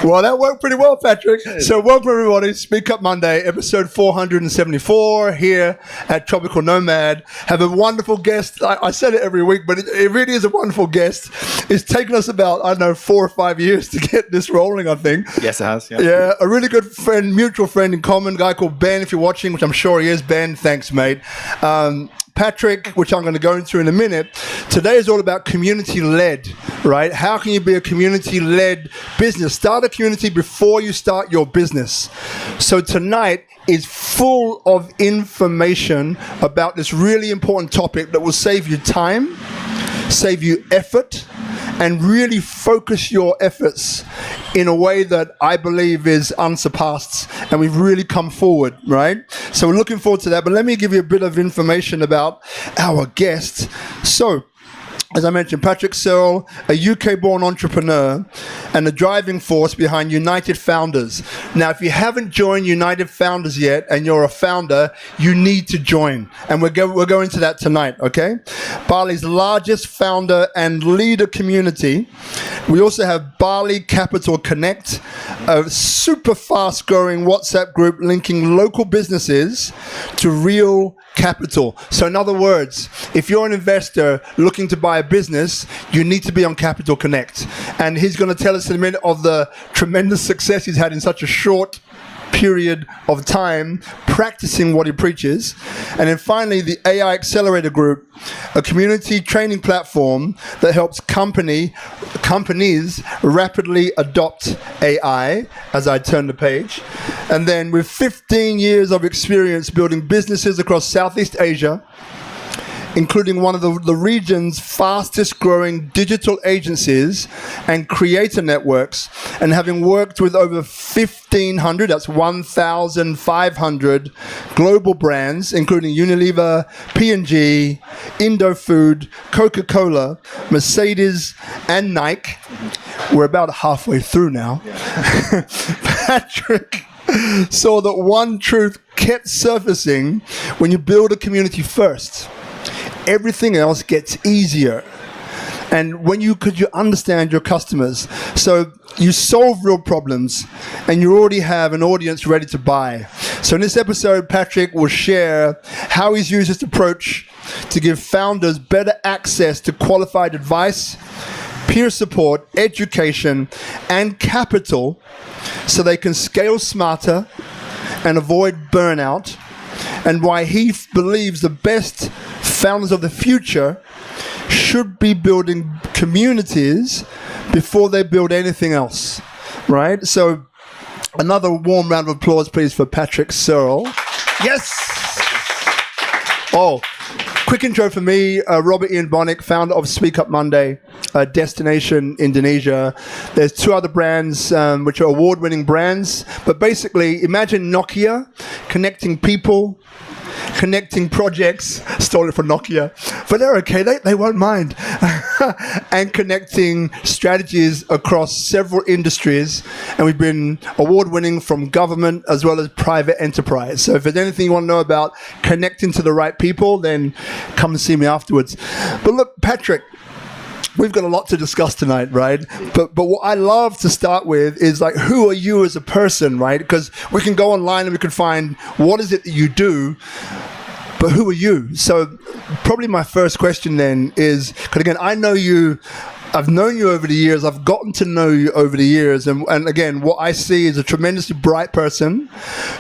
Well, that worked pretty well, Patrick. So welcome, everybody. Speak Up Monday, episode 474 here at Tropical Nomad. Have a wonderful guest. I say it every week, but it really is a wonderful guest. It's taken us about, 4 or 5 years to get this rolling, I think. Yes, it has. Yeah, a really good friend, mutual friend in common, guy called Ben, if you're watching, which I'm sure he is. Ben, thanks, mate. Patrick, which I'm going to go into in a minute, today is all about community-led, right? How can you be a community-led business? Start a community before you start your business. So tonight is full of information about this really important topic that will save you time, save you effort, and really focus your efforts in a way that I believe is unsurpassed, and we've really come forward, right? So we're looking forward to that, but let me give you a bit of information about our guest. So, as I mentioned, Patrick Searle, a UK-born entrepreneur and the driving force behind United Founders. Now, if you haven't joined United Founders yet and you're a founder, you need to join. And we'll go into that tonight, okay? Bali's largest founder and leader community. We also have Bali Capital Connect, a super fast-growing WhatsApp group linking local businesses to real capital. So in other words, if you're an investor looking to buy a business, you need to be on Capital Connect. And he's going to tell us in a minute of the tremendous success he's had in such a short period of time practicing what he preaches. And then finally, the AI Accelerator Group, a community training platform that helps companies rapidly adopt AI, as I turn the page. And then with 15 years of experience building businesses across Southeast Asia, including one of the region's fastest growing digital agencies and creator networks, and having worked with over 1,500, that's 1,500 global brands, including Unilever, P&G, Indofood, Coca-Cola, Mercedes, and Nike. We're about halfway through now. Yeah. Patrick saw that one truth kept surfacing: when you build a community first, everything else gets easier. And because you understand your customers, so you solve real problems and you already have an audience ready to buy. So in this episode, Patrick will share how he's used this approach to give founders better access to qualified advice, peer support, education, and capital so they can scale smarter and avoid burnout, and why he believes the best founders of the future should be building communities before they build anything else, right? So another warm round of applause, please, for Patrick Searle. Yes! Oh, quick intro for me, Robert Ian Bonnick, founder of SpeakuP Monday, destination Indonesia. There's 2 other brands which are award-winning brands, but basically imagine Nokia connecting people, connecting projects, stole it from Nokia, but they're okay, they won't mind, and connecting strategies across several industries. And we've been award-winning from government as well as private enterprise. So if there's anything you want to know about connecting to the right people, then come and see me afterwards. But look, Patrick, we've got a lot to discuss tonight, right? But what I love to start with is, like, who are you as a person, right? Because we can go online and we can find what is it that you do, but who are you? So probably my first question then is, because again, I know you, I've known you over the years, I've gotten to know you over the years, and again, what I see is a tremendously bright person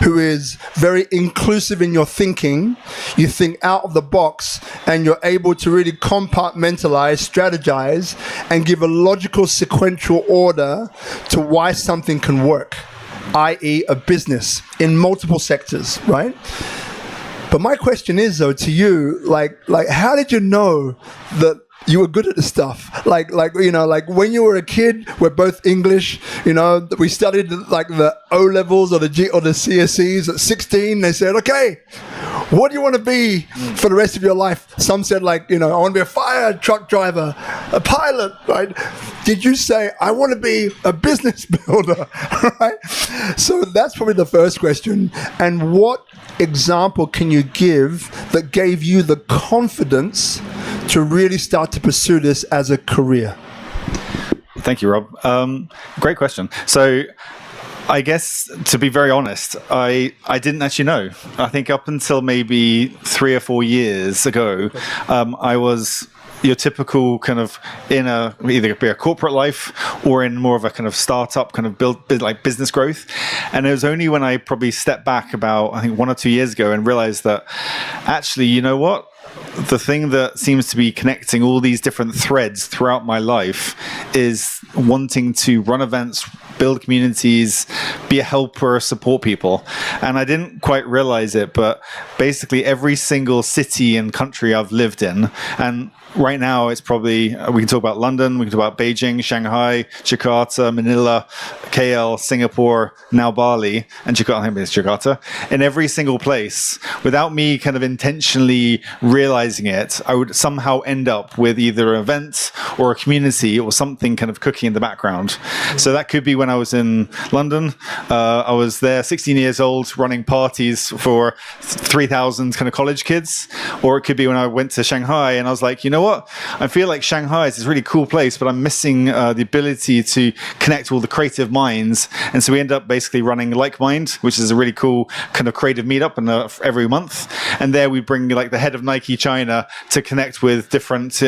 who is very inclusive in your thinking. You think out of the box, and you're able to really compartmentalize, strategize, and give a logical sequential order to why something can work, i.e. a business in multiple sectors, right? But my question is, though, to you, like how did you know that you were good at this stuff? Like when you were a kid, we're both English, we studied like the O levels or the CSEs at 16. They said, okay, what do you want to be for the rest of your life? Some said, I want to be a fire truck driver, a pilot, right? Did you say, I want to be a business builder, right? So that's probably the first question. And what example can you give that gave you the confidence to really start to pursue this as a career? Thank you, Rob. Great question. So I guess, to be very honest, I didn't actually know. I think up until maybe 3 or 4 years ago, I was your typical kind of in either be a corporate life or in more of a kind of startup kind of like business growth. And it was only when I probably stepped back about, I think 1 or 2 years ago and realized that actually, you know what? The thing that seems to be connecting all these different threads throughout my life is wanting to run events, build communities, be a helper, support people. And I didn't quite realize it, but basically every single city and country I've lived in, and right now it's probably, we can talk about London, we can talk about Beijing, Shanghai, Jakarta, Manila, KL, Singapore, now Bali, and Jakarta, I think it's Jakarta. In every single place, without me kind of intentionally realizing it, I would somehow end up with either an event or a community or something kind of cooking in the background. So that could be when I was in London. I was there 16 years old running parties for 3,000 kind of college kids. Or it could be when I went to Shanghai and I was like, you know what? I feel like Shanghai is this really cool place, but I'm missing the ability to connect all the creative minds. And so we end up basically running Like Mind, which is a really cool kind of creative meetup every month. And there we bring like the head of Nike China to connect with different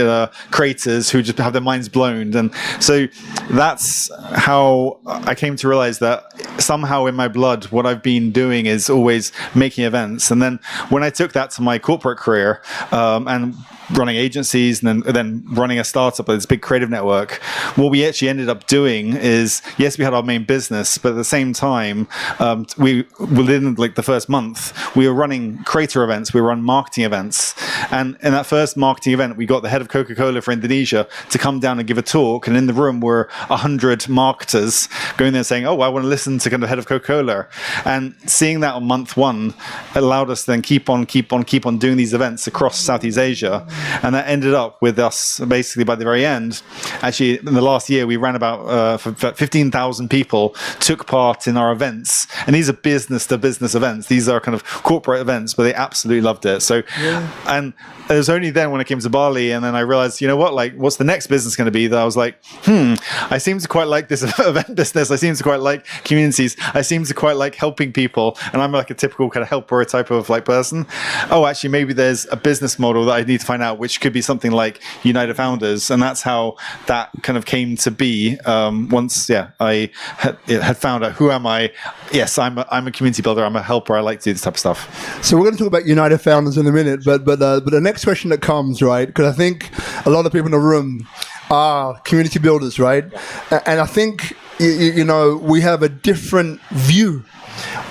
creators who just have their minds blown. And so that's how I came to realize that somehow in my blood, what I've been doing is always making events. And then when I took that to my corporate career and running agencies and then running a startup, this big creative network, what we actually ended up doing is, yes, we had our main business, but at the same time, within like the first month, we were running creator events, we were running marketing events. And in that first marketing event, we got the head of Coca-Cola for Indonesia to come down and give a talk. And in the room were 100 marketers going there saying, oh, I want to listen to kind of the head of Coca-Cola. And seeing that on month one allowed us to then keep on doing these events across Southeast Asia. And that ended up with us basically by the very end. Actually, in the last year, we ran about 15,000 people took part in our events. And these are business to business events. These are kind of corporate events, but they absolutely loved it. So, and it was only then when I came to Bali and then I realized, you know what, like, what's the next business going to be? That I was like, I seem to quite like this event business. I seem to quite like communities. I seem to quite like helping people. And I'm like a typical kind of helper type of like person. Oh, actually, maybe there's a business model that I need to find out, which could be something like United Founders. And that's how that kind of came to be. Once, I had found out who am I. Yes, I'm a community builder. I'm a helper. I like to do this type of stuff. So we're going to talk about United Founders in a minute, but the next question that comes, right? Because I think a lot of people in the room are community builders, right? And I think you know, we have a different view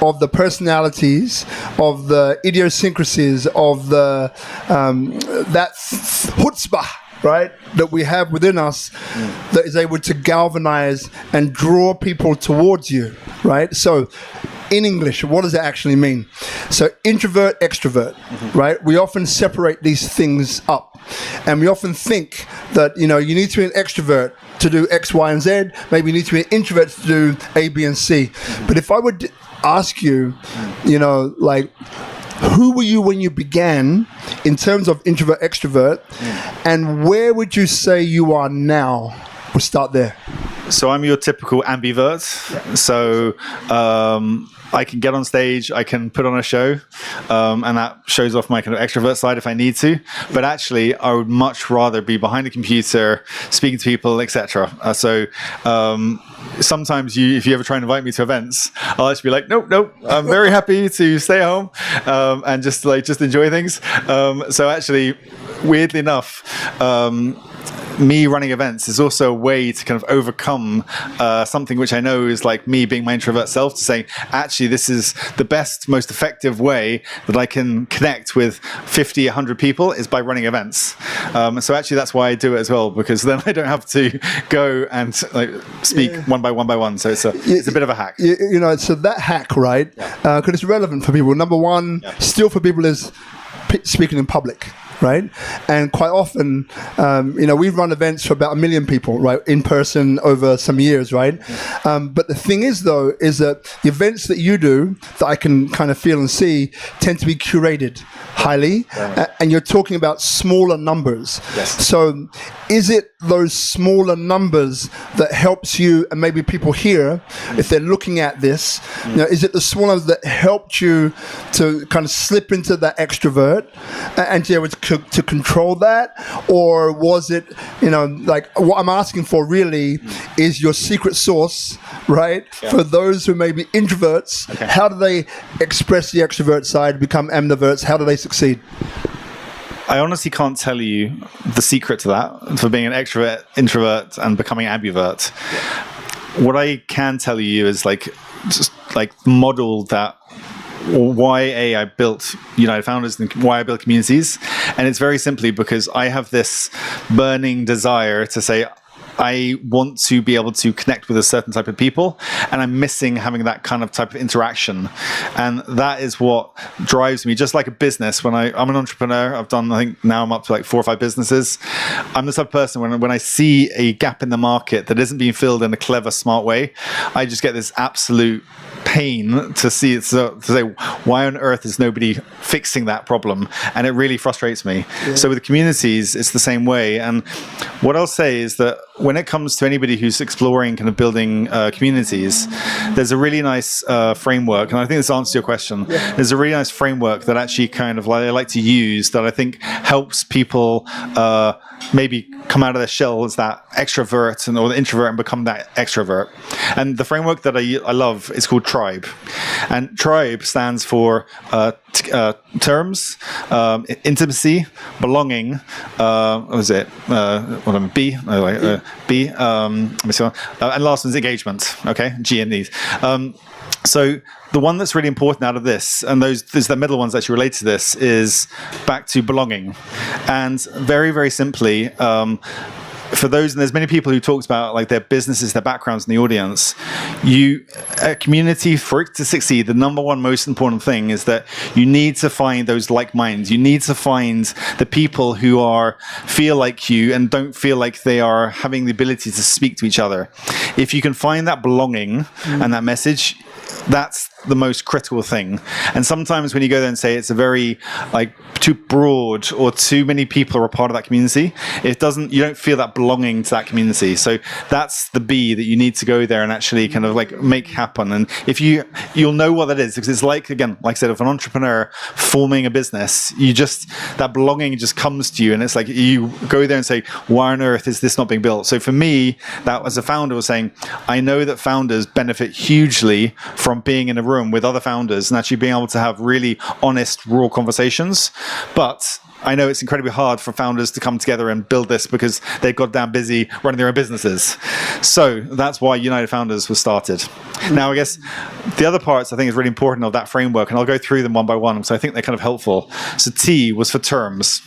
of the personalities, of the idiosyncrasies, of the that chutzpah, right, that we have within us that is able to galvanize and draw people towards you, right? So in English, what does it actually mean? So introvert, extrovert, right? We often separate these things up. And we often think that, you know, you need to be an extrovert to do X, Y, and Z. Maybe you need to be an introvert to do A, B, and C. But if I would ask you, you know, like, who were you when you began in terms of introvert, extrovert, and where would you say you are now? We'll start there. So I'm your typical ambivert. So I can get on stage, I can put on a show, and that shows off my kind of extrovert side if I need to. But actually, I would much rather be behind a computer, speaking to people, etc. So sometimes if you ever try and invite me to events, I'll actually be like, nope, I'm very happy to stay home and just enjoy things. So actually, weirdly enough, me running events is also a way to kind of overcome something which I know is like me being my introvert self, to say, actually, this is the best, most effective way that I can connect with 50, 100 people is by running events. So actually, that's why I do it as well, because then I don't have to go and like speak one by one. So it's a bit of a hack. You know, so that hack, right? Because it's relevant for people. Number one, still for people is speaking in public. right? And quite often, we've run events for about 1 million people, right, in person over some years, right? But the thing is, though, is that the events that you do that I can kind of feel and see tend to be curated highly, and you're talking about smaller numbers. Yes. So is it those smaller numbers that helps you, and maybe people here, if they're looking at this, is it the smaller that helped you to kind of slip into that extrovert and to be able to control that? Or was it, like what I'm asking for really is your secret sauce, right? Yeah. For those who may be introverts, how do they express the extrovert side, become ambiverts? How do they succeed? I honestly can't tell you the secret to that, for being an extrovert, introvert, and becoming ambivert. What I can tell you is just model that, or why I built United Founders and why I built communities. And it's very simply because I have this burning desire to say, I want to be able to connect with a certain type of people, and I'm missing having that kind of type of interaction. And that is what drives me. Just like a business, when I'm an entrepreneur, I've done, I think now I'm up to like 4 or 5 businesses. I'm the type of person when I see a gap in the market that isn't being filled in a clever, smart way, I just get this absolute pain to see it, to say, why on earth is nobody fixing that problem? And it really frustrates me. Yeah. So with communities, it's the same way. And what I'll say is that when it comes to anybody who's exploring kind of building communities, there's a really nice framework, and I think this answers your question. Yeah. There's a really nice framework that actually kind of I like to use that I think helps people maybe come out of their shell as that extrovert or the introvert and become that extrovert. And the framework that I love is called TRIBE. And TRIBE stands for terms, intimacy, belonging, what was it? B? B. And last one's engagement. Okay, G in these. So the one that's really important out of this, and there's the middle ones actually related to this, is back to belonging. And very, very simply, for those, and there's many people who talked about like their businesses, their backgrounds in the audience, a community, for it to succeed, the number one most important thing is that you need to find those like minds. You need to find the people who feel like you and don't feel like they are having the ability to speak to each other. If you can find that belonging and that message, that's the most critical thing. And sometimes when you go there and say it's a very too broad or too many people are a part of that community, you don't feel that belonging to that community. So that's the B that you need to go there and actually kind of make happen. And if you'll know what that is, because it's like I said, if an entrepreneur forming a business, that belonging just comes to you, and it's like you go there and say, why on earth is this not being built? So for me, that as a founder was saying, I know that founders benefit hugely from being in a room with other founders and actually being able to have really honest, raw conversations. But I know it's incredibly hard for founders to come together and build this because they're goddamn busy running their own businesses. So that's why United Founders was started. Now, I guess the other parts I think is really important of that framework, and I'll go through them one by one because I think they're kind of helpful. So T was for terms.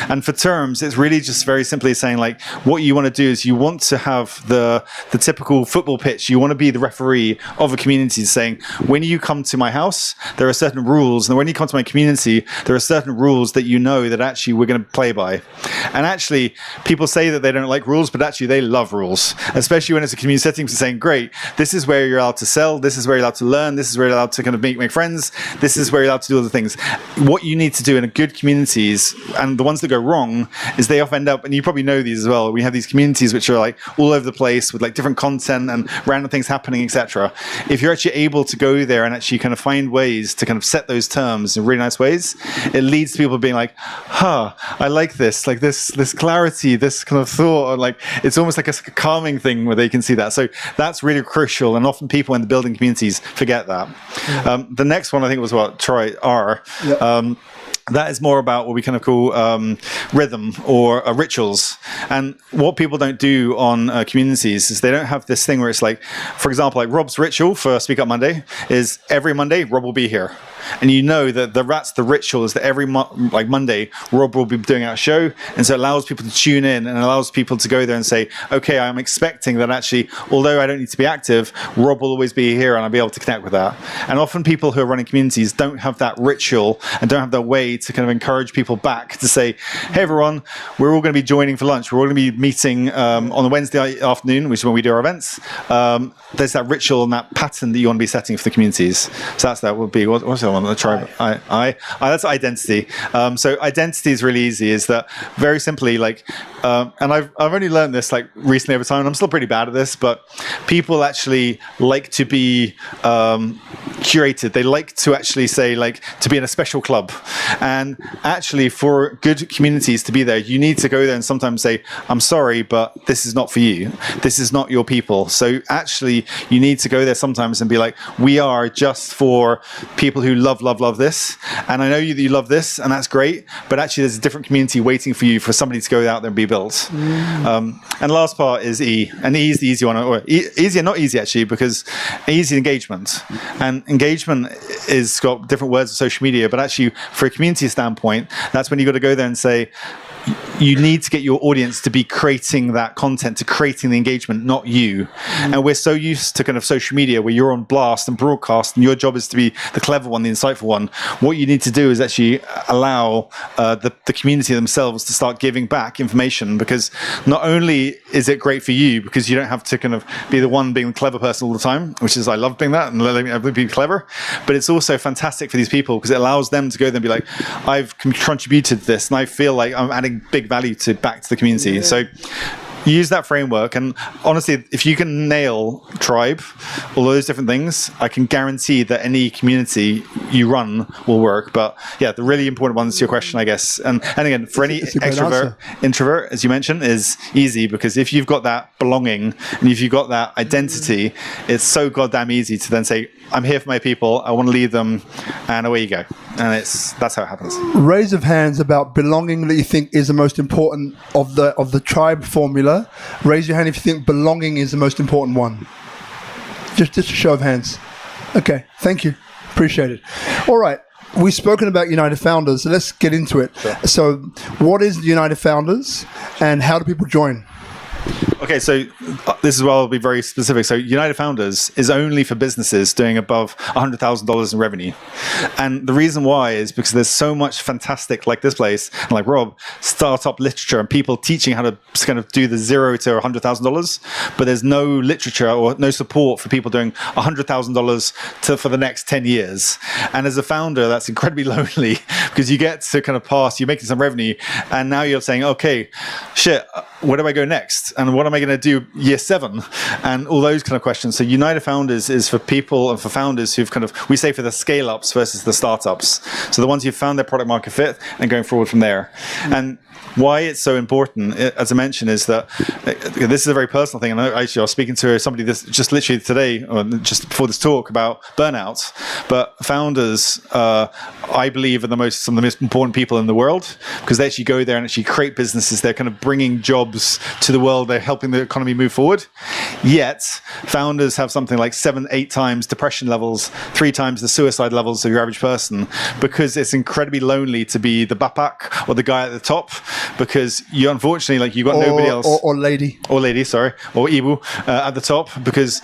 And for terms, it's really just very simply saying what you want to do is you want to have the typical football pitch. You want to be the referee of a community, saying, when you come to my house, there are certain rules. And when you come to my community, there are certain rules that you know that actually we're going to play by. And actually, people say that they don't like rules, but actually they love rules, especially when it's a community setting. So saying, great, this is where you're allowed to sell, this is where you're allowed to learn, this is where you're allowed to kind of make friends, this is where you're allowed to do other things. What you need to do in a good communities, and the ones that go wrong, is they often end up, and you probably know these as well, we have these communities which are all over the place with different content and random things happening, etc. If you're actually able to go there and actually kind of find ways to kind of set those terms in really nice ways, it leads to people being like, I like this, this clarity, this kind of thought, or it's almost like a calming thing where they can see that. So that's really crucial, and often people in the building communities forget that. Yeah. The next one I think was try R. Yeah. That is more about what we kind of call rhythm or rituals. And what people don't do on communities is they don't have this thing where it's for example, Rob's ritual for Speak Up Monday is every Monday, Rob will be here. and you know that that's the ritual, is that every like Monday, Rob will be doing our show, and so it allows people to tune in and allows people to go there and say, okay, I'm expecting that actually, although I don't need to be active, Rob will always be here and I'll be able to connect with that. And often people who are running communities don't have that ritual and don't have that way to kind of encourage people back to say, hey everyone, we're all going to be joining for lunch. We're all going to be meeting on a Wednesday afternoon, which is when we do our events. There's that ritual and that pattern that you want to be setting for the communities. So that would be, what's the one? The tribe. That's identity. So identity is really easy, is that very simply, like, and I've only learned this like recently over time, and I'm still pretty bad at this, but people actually like to be curated. They like to actually say, like, to be in a special club. And actually, for good communities to be there, you need to go there and sometimes say, I'm sorry, but this is not for you. This is not your people. So actually, you need to go there sometimes and be like, we are just for people who love this. And I know that you love this, and that's great, but actually there's a different community waiting for you, for somebody to go out there and be built. And the last part is E. And E is the easy one, or easy and not easy actually, because easy engagement. And engagement is got different words of social media, but actually for a community standpoint, that's when you got to go there and say, you need to get your audience to be creating that content, to creating the engagement, not you. And we're so used to kind of social media where you're on blast and broadcast, and your job is to be the clever one, the insightful one. What you need to do is actually allow the community themselves to start giving back information, because not only is it great for you, because you don't have to kind of be the one being the clever person all the time, which is, I love being that and letting everybody be clever, but it's also fantastic for these people because it allows them to go there and be like, I've contributed to this and I feel like I'm adding big value back to the community. So use that framework, and honestly, if you can nail tribe, all those different things, I can guarantee that any community you run will work. But yeah, the really important ones to your question, I guess, and again, for any extrovert, introvert, as you mentioned, is easy, because if you've got that belonging and if you've got that identity, it's so goddamn easy to then say, I'm here for my people, I want to lead them, and away you go. And that's how it happens. Raise of hands about belonging that you think is the most important of the tribe formula. Raise your hand if you think belonging is the most important one. Just a show of hands. Okay, thank you. Appreciate it. All right. We've spoken about United Founders, so let's get into it. Sure. So what is United Founders and how do people join? Okay, so this is where I'll be very specific. So United Founders is only for businesses doing above $100,000 in revenue. And the reason why is because there's so much fantastic, like this place, and like Rob, startup literature and people teaching how to kind of do the $0 to $100,000, but there's no literature or no support for people doing $100,000 for the next 10 years. And as a founder, that's incredibly lonely because you get to kind of pass, you're making some revenue, and now you're saying, okay, shit, where do I go next? And what am I going to do year 7? And all those kind of questions. So United Founders is for people and for founders who've kind of, we say for the scale-ups versus the startups. So the ones who've found their product market fit and going forward from there. And why it's so important, as I mentioned, is that this is a very personal thing. And actually, I was speaking to somebody this just literally today, or just before this talk, about burnout. But founders, I believe, are some of the most important people in the world, because they actually go there and actually create businesses. They're kind of bringing jobs to the world. They're helping the economy move forward. Yet, founders have something like 7-8 times depression levels, 3 times the suicide levels of your average person, because it's incredibly lonely to be the bapak or the guy at the top. Because you, unfortunately, like, you got nobody else, or lady, or Ibu at the top, because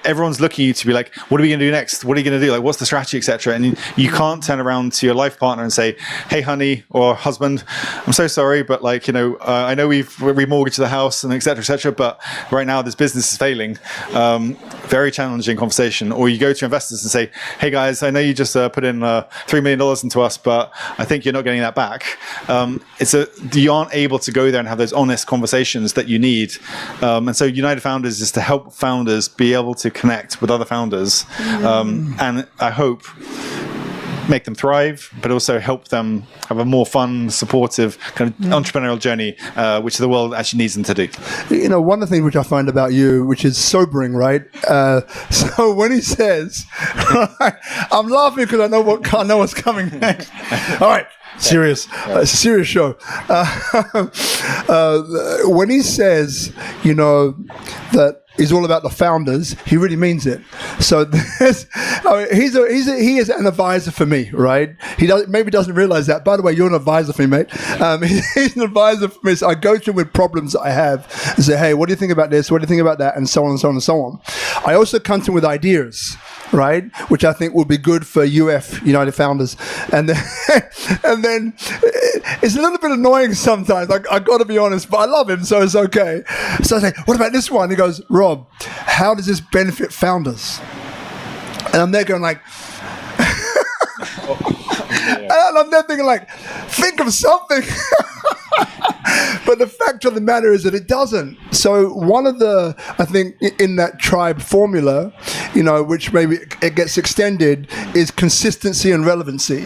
everyone's looking at you to be like, what are we going to do next? What are you going to do? Like, what's the strategy, etc. And you can't turn around to your life partner and say, hey, honey, or husband, I'm so sorry, but like, I know we've remortgaged the house and etc., but right now this business is failing. Very challenging conversation. Or you go to investors and say, hey guys, I know you just put in $3 million into us, but I think you're not getting that back. You aren't able to go there and have those honest conversations that you need. And so United Founders is to help founders be able to connect with other founders. And I hope make them thrive, but also help them have a more fun, supportive kind of entrepreneurial journey, which the world actually needs them to do. One of the things which I find about you, which is sobering, right? So when he says, I'm laughing because I know what's coming next. All right. Serious. It's a serious show. When he says, that is all about the founders, he really means it. So he is an advisor for me, right? He maybe doesn't realize that. By the way, you're an advisor for me, mate. He's an advisor for me. So I go to him with problems that I have and say, hey, what do you think about this? What do you think about that? And so on and so on and so on. I also come to him with ideas, right? Which I think will be good for United Founders. And then it's a little bit annoying sometimes. I got to be honest, but I love him, so it's okay. So I say, what about this one? He goes, Rob, how does this benefit founders? And I'm there going like, and I'm there thinking like, think of something. But the fact of the matter is that it doesn't. So one of the, I think, in that tribe formula, which maybe it gets extended, is consistency and relevancy,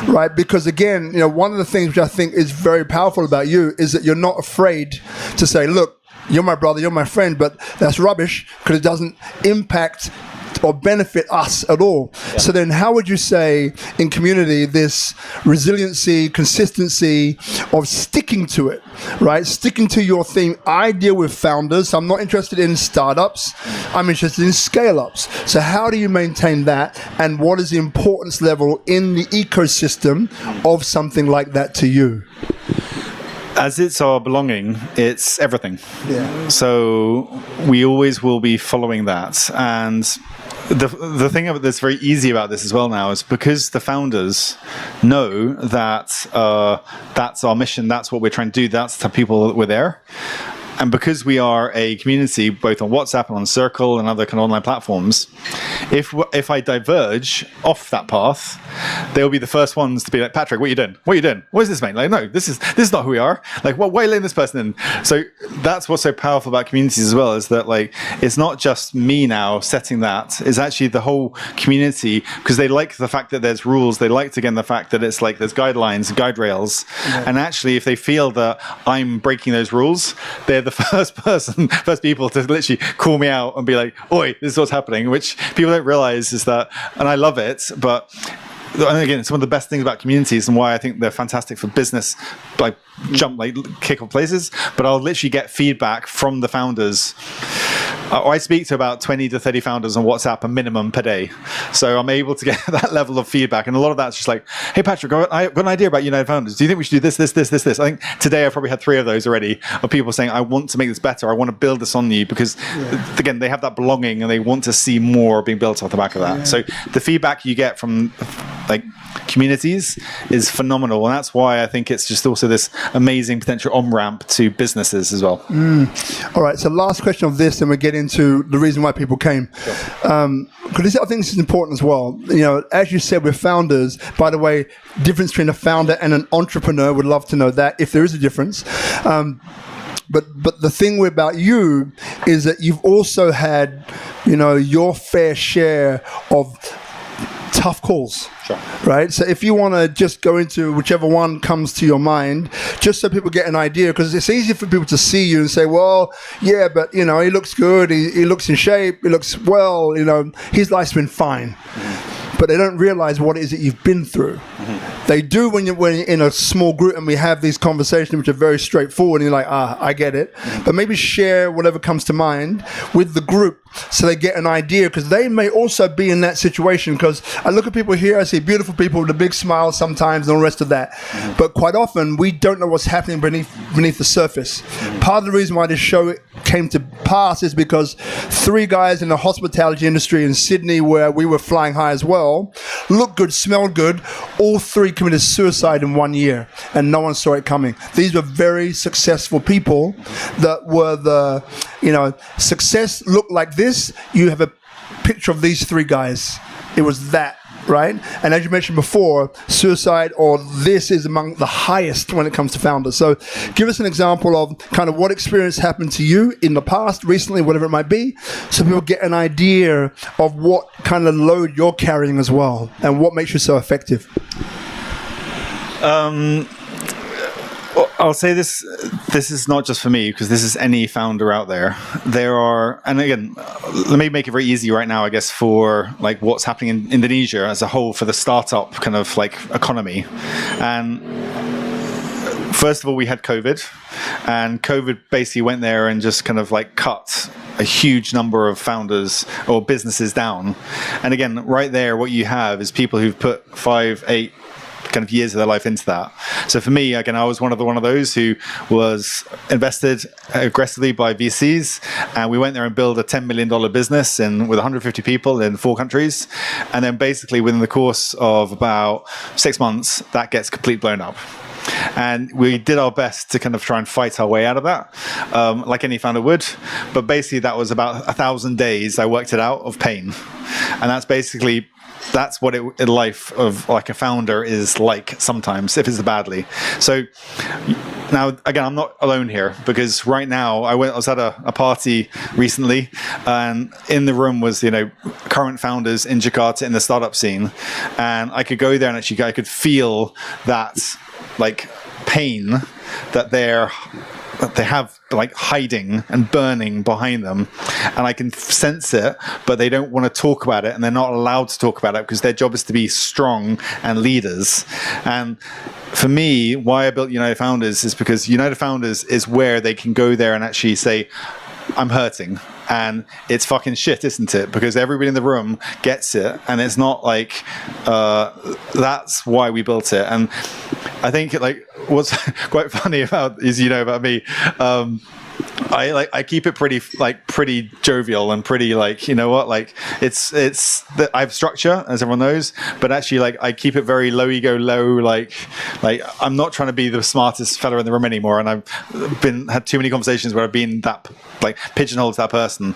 right? Because again, one of the things which I think is very powerful about you is that you're not afraid to say, look, you're my brother, you're my friend, but that's rubbish because it doesn't impact or benefit us at all. Yeah. So then how would you say in community this resiliency, consistency of sticking to it, right? Sticking to your theme. I deal with founders. So I'm not interested in startups. I'm interested in scale-ups. So how do you maintain that? And what is the importance level in the ecosystem of something like that to you? As it's our belonging, it's everything. Yeah. So we always will be following that. And the thing that's very easy about this as well now is because the founders know that that's our mission, that's what we're trying to do, that's the people that we're there. And because we are a community, both on WhatsApp and on Searle and other kind of online platforms, if I diverge off that path, they'll be the first ones to be like, Patrick, what are you doing? What are you doing? What is this, mate? Like, no, this is not who we are. Like, why are you letting this person in? So that's what's so powerful about communities as well, is that like it's not just me now setting that. It's actually the whole community, because they like the fact that there's rules. They like again the fact that it's like there's guidelines, guide rails, and actually if they feel that I'm breaking those rules, they're the first people to literally call me out and be like, oi, this is what's happening, which people don't realize is that, and I love it, but and again, it's one of the best things about communities and why I think they're fantastic for business, like kick off places, but I'll literally get feedback from the founders. I speak to about 20 to 30 founders on WhatsApp a minimum per day. So I'm able to get that level of feedback. And a lot of that's just like, hey, Patrick, I've got an idea about United Founders. Do you think we should do this? I think today I probably had 3 of those already of people saying, I want to make this better. I want to build this on you because, again, they have that belonging and they want to see more being built off the back of that. Yeah. So the feedback you get from like communities is phenomenal. And that's why I think it's just also this amazing potential on-ramp to businesses as well. All right. So last question of this, and we get into the reason why people came. Sure. Because I think this is important as well. As you said, with founders, by the way, difference between a founder and an entrepreneur, would love to know that if there is a difference. But the thing about you is that you've also had, your fair share of tough calls. Sure. Right? So if you want to just go into whichever one comes to your mind, just so people get an idea, because it's easy for people to see you and say, well, yeah, but, he looks good, he looks in shape, he looks well, his life's been fine. But they don't realize what it is that you've been through. They do when you're in a small group and we have these conversations which are very straightforward and you're like, I get it. But maybe share whatever comes to mind with the group so they get an idea, because they may also be in that situation. Because I look at people here, I see beautiful people with a big smile sometimes and all the rest of that. But quite often we don't know what's happening beneath the surface. Part of the reason why this show came to pass is because 3 guys in the hospitality industry in Sydney, where we were flying high as well, looked good, smelled good, all 3 committed suicide in 1 year and no one saw it coming. These were very successful people that were success looked like this. You have a picture of these 3 guys. It was that, right? And as you mentioned before, suicide or this is among the highest when it comes to founders. So give us an example of kind of what experience happened to you in the past, recently, whatever it might be, so people get an idea of what kind of load you're carrying as well and what makes you so effective. I'll say this is not just for me, because this is any founder out there. There are, and again, let me make it very easy right now, I guess, for like what's happening in Indonesia as a whole for the startup kind of like economy. And first of all, we had COVID, and COVID basically went there and just kind of like cut a huge number of founders or businesses down. And again, right there, what you have is people who've put 5, 8 kind of years of their life into that. So for me, again, I was one of those who was invested aggressively by VCs, and we went there and built a $10 million business with 150 people in 4 countries. And then basically within the course of about 6 months, that gets completely blown up. And we did our best to kind of try and fight our way out of that, like any founder would. But basically that was about 1,000 days, I worked it out, of pain. And that's what a life of like a founder is like sometimes, if it's badly. So now, again, I'm not alone here, because right now I was at a party recently, and in the room was, current founders in Jakarta in the startup scene. And I could go there and actually I could feel that like pain that they have like hiding and burning behind them, and I can sense it, but they don't want to talk about it, and they're not allowed to talk about it because their job is to be strong and leaders. And for me, why I built United Founders is because United Founders is where they can go there and actually say, I'm hurting. And it's fucking shit, isn't it? Because everybody in the room gets it, and it's not like that's why we built it. And I think like what's quite funny about me. I keep it pretty jovial and pretty it's I have structure, as everyone knows, but actually I keep it very low ego, like I'm not trying to be the smartest fella in the room anymore, and I've had too many conversations where I've been that pigeonholed to that person.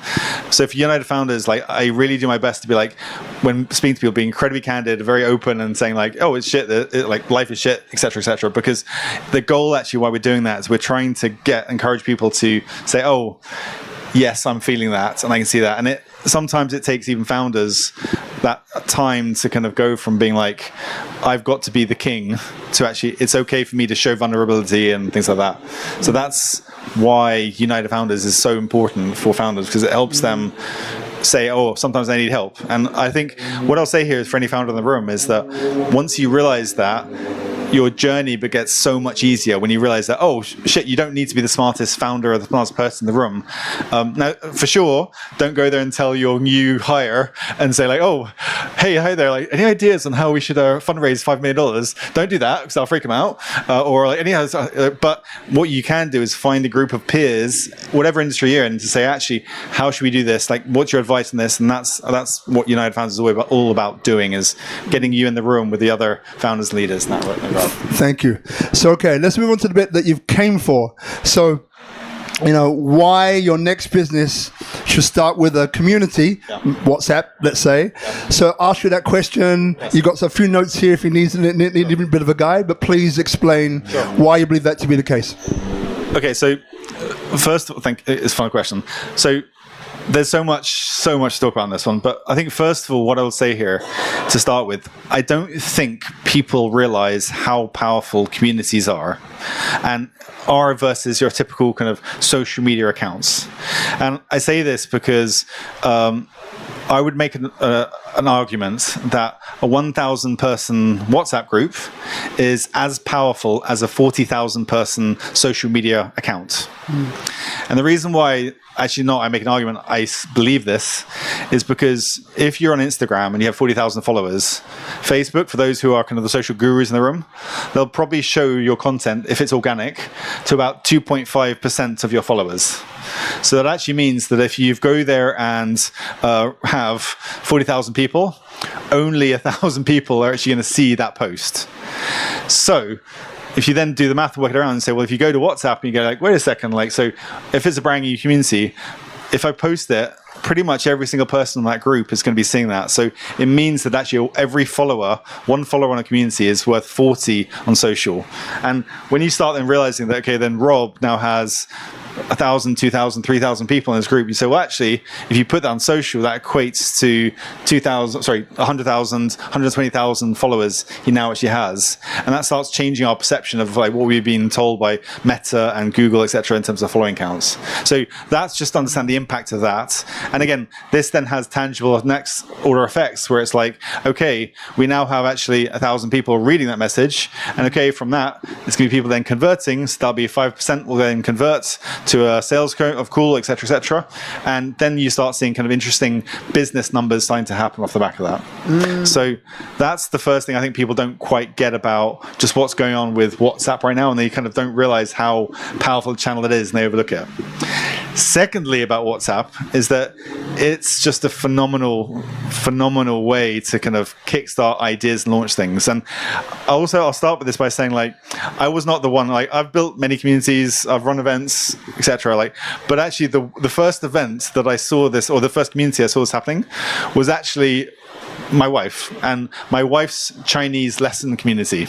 So for United Founders, I really do my best to be when speaking to people, being incredibly candid, very open, and saying oh, it's shit, life is shit, etc., because the goal actually why we're doing that is we're trying to encourage people to say, oh, yes, I'm feeling that, and I can see that. And sometimes it takes even founders that time to kind of go from being I've got to be the king, to actually it's okay for me to show vulnerability and things like that. So that's why United Founders is so important for founders, because it helps them say, oh, sometimes I need help. And I think what I'll say here is for any founder in the room is that once you realize that, your journey gets so much easier when you realize that, oh shit, you don't need to be the smartest founder or the smartest person in the room. Now, for sure, don't go there and tell your new hire and say oh, hey, hi there, any ideas on how we should fundraise $5 million? Don't do that, because I'll freak them out. But what you can do is find a group of peers, whatever industry you're in, to say, actually, how should we do this? What's your advice on this? And that's what United Founders is all about doing, is getting you in the room with the other founders, leaders, and that. Thank you. So, okay, let's move on to the bit that you've came for. So, why your next business should start with a community, WhatsApp, let's say. So, ask you that question. Yes. You've got a few notes here if you need a bit of a guide, but please explain why you believe that to be the case. Okay, so first, I think it's a fun question. So, there's so much to talk about on this one, but I think first of all, what I will say here to start with, I don't think people realize how powerful communities are, and are versus your typical kind of social media accounts. And I say this because I would make an argument that a 1,000 person WhatsApp group is as powerful as a 40,000 person social media account. And the reason why, actually not, I make an argument, I believe this, is because if you're on Instagram and you have 40,000 followers, Facebook, for those who are kind of the social gurus in the room, they'll probably show your content, if it's organic, to about 2.5% of your followers. So that actually means that if you go there and have 40,000 people, only 1,000 people are actually going to see that post. So if you then do the math and work it around and say, well, if you go to WhatsApp and you go wait a second, so if it's a brand new community, if I post it, pretty much every single person in that group is going to be seeing that. So it means that actually every follower, one follower on a community is worth 40 on social. And when you start then realizing that, okay, then Rob now has 1,000, 2,000, 3,000 people in his group, you say, well, actually, if you put that on social, that equates to 100,000, 120,000 followers he now actually has. And that starts changing our perception of what we've been told by Meta and Google, etc., in terms of following counts. So that's just to understand the impact of that. And again, this then has tangible next order effects where it's okay, we now have actually 1,000 people reading that message. And okay, from that, it's going to be people then converting. So that'll be 5% will then convert to a sales of call, etc., and then you start seeing kind of interesting business numbers starting to happen off the back of that. So that's the first thing I think people don't quite get about just what's going on with WhatsApp right now, and they kind of don't realize how powerful a channel it is, and they overlook it. Secondly, about WhatsApp is that it's just a phenomenal way to kind of kickstart ideas and launch things. And I'll start with this by saying, like, I was not the one. Like, I've built many communities, I've run events, etc. Like, but actually, the first event that I saw this, or the first community I saw this happening, was actually my wife and my wife's Chinese lesson community.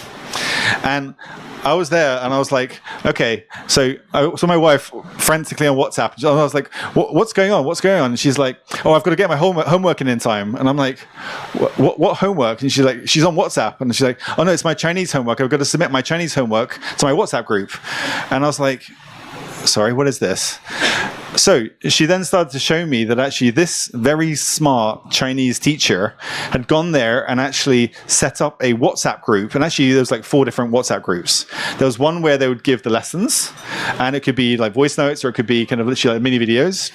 And I was there and I was like, okay, so I saw my wife frantically on WhatsApp. And I was like, what's going on? What's going on? And she's like, oh, I've got to get my homework in time. And I'm like, what homework? And she's like, she's on WhatsApp. And she's like, oh no, it's my Chinese homework. I've got to submit my Chinese homework to my WhatsApp group. And I was like, sorry, what is this? So she then started to show me that actually this very smart Chinese teacher had gone there and actually set up a WhatsApp group. And actually there was like 4 different WhatsApp groups. There was one where they would give the lessons, and it could be like voice notes, or it could be kind of literally like mini videos.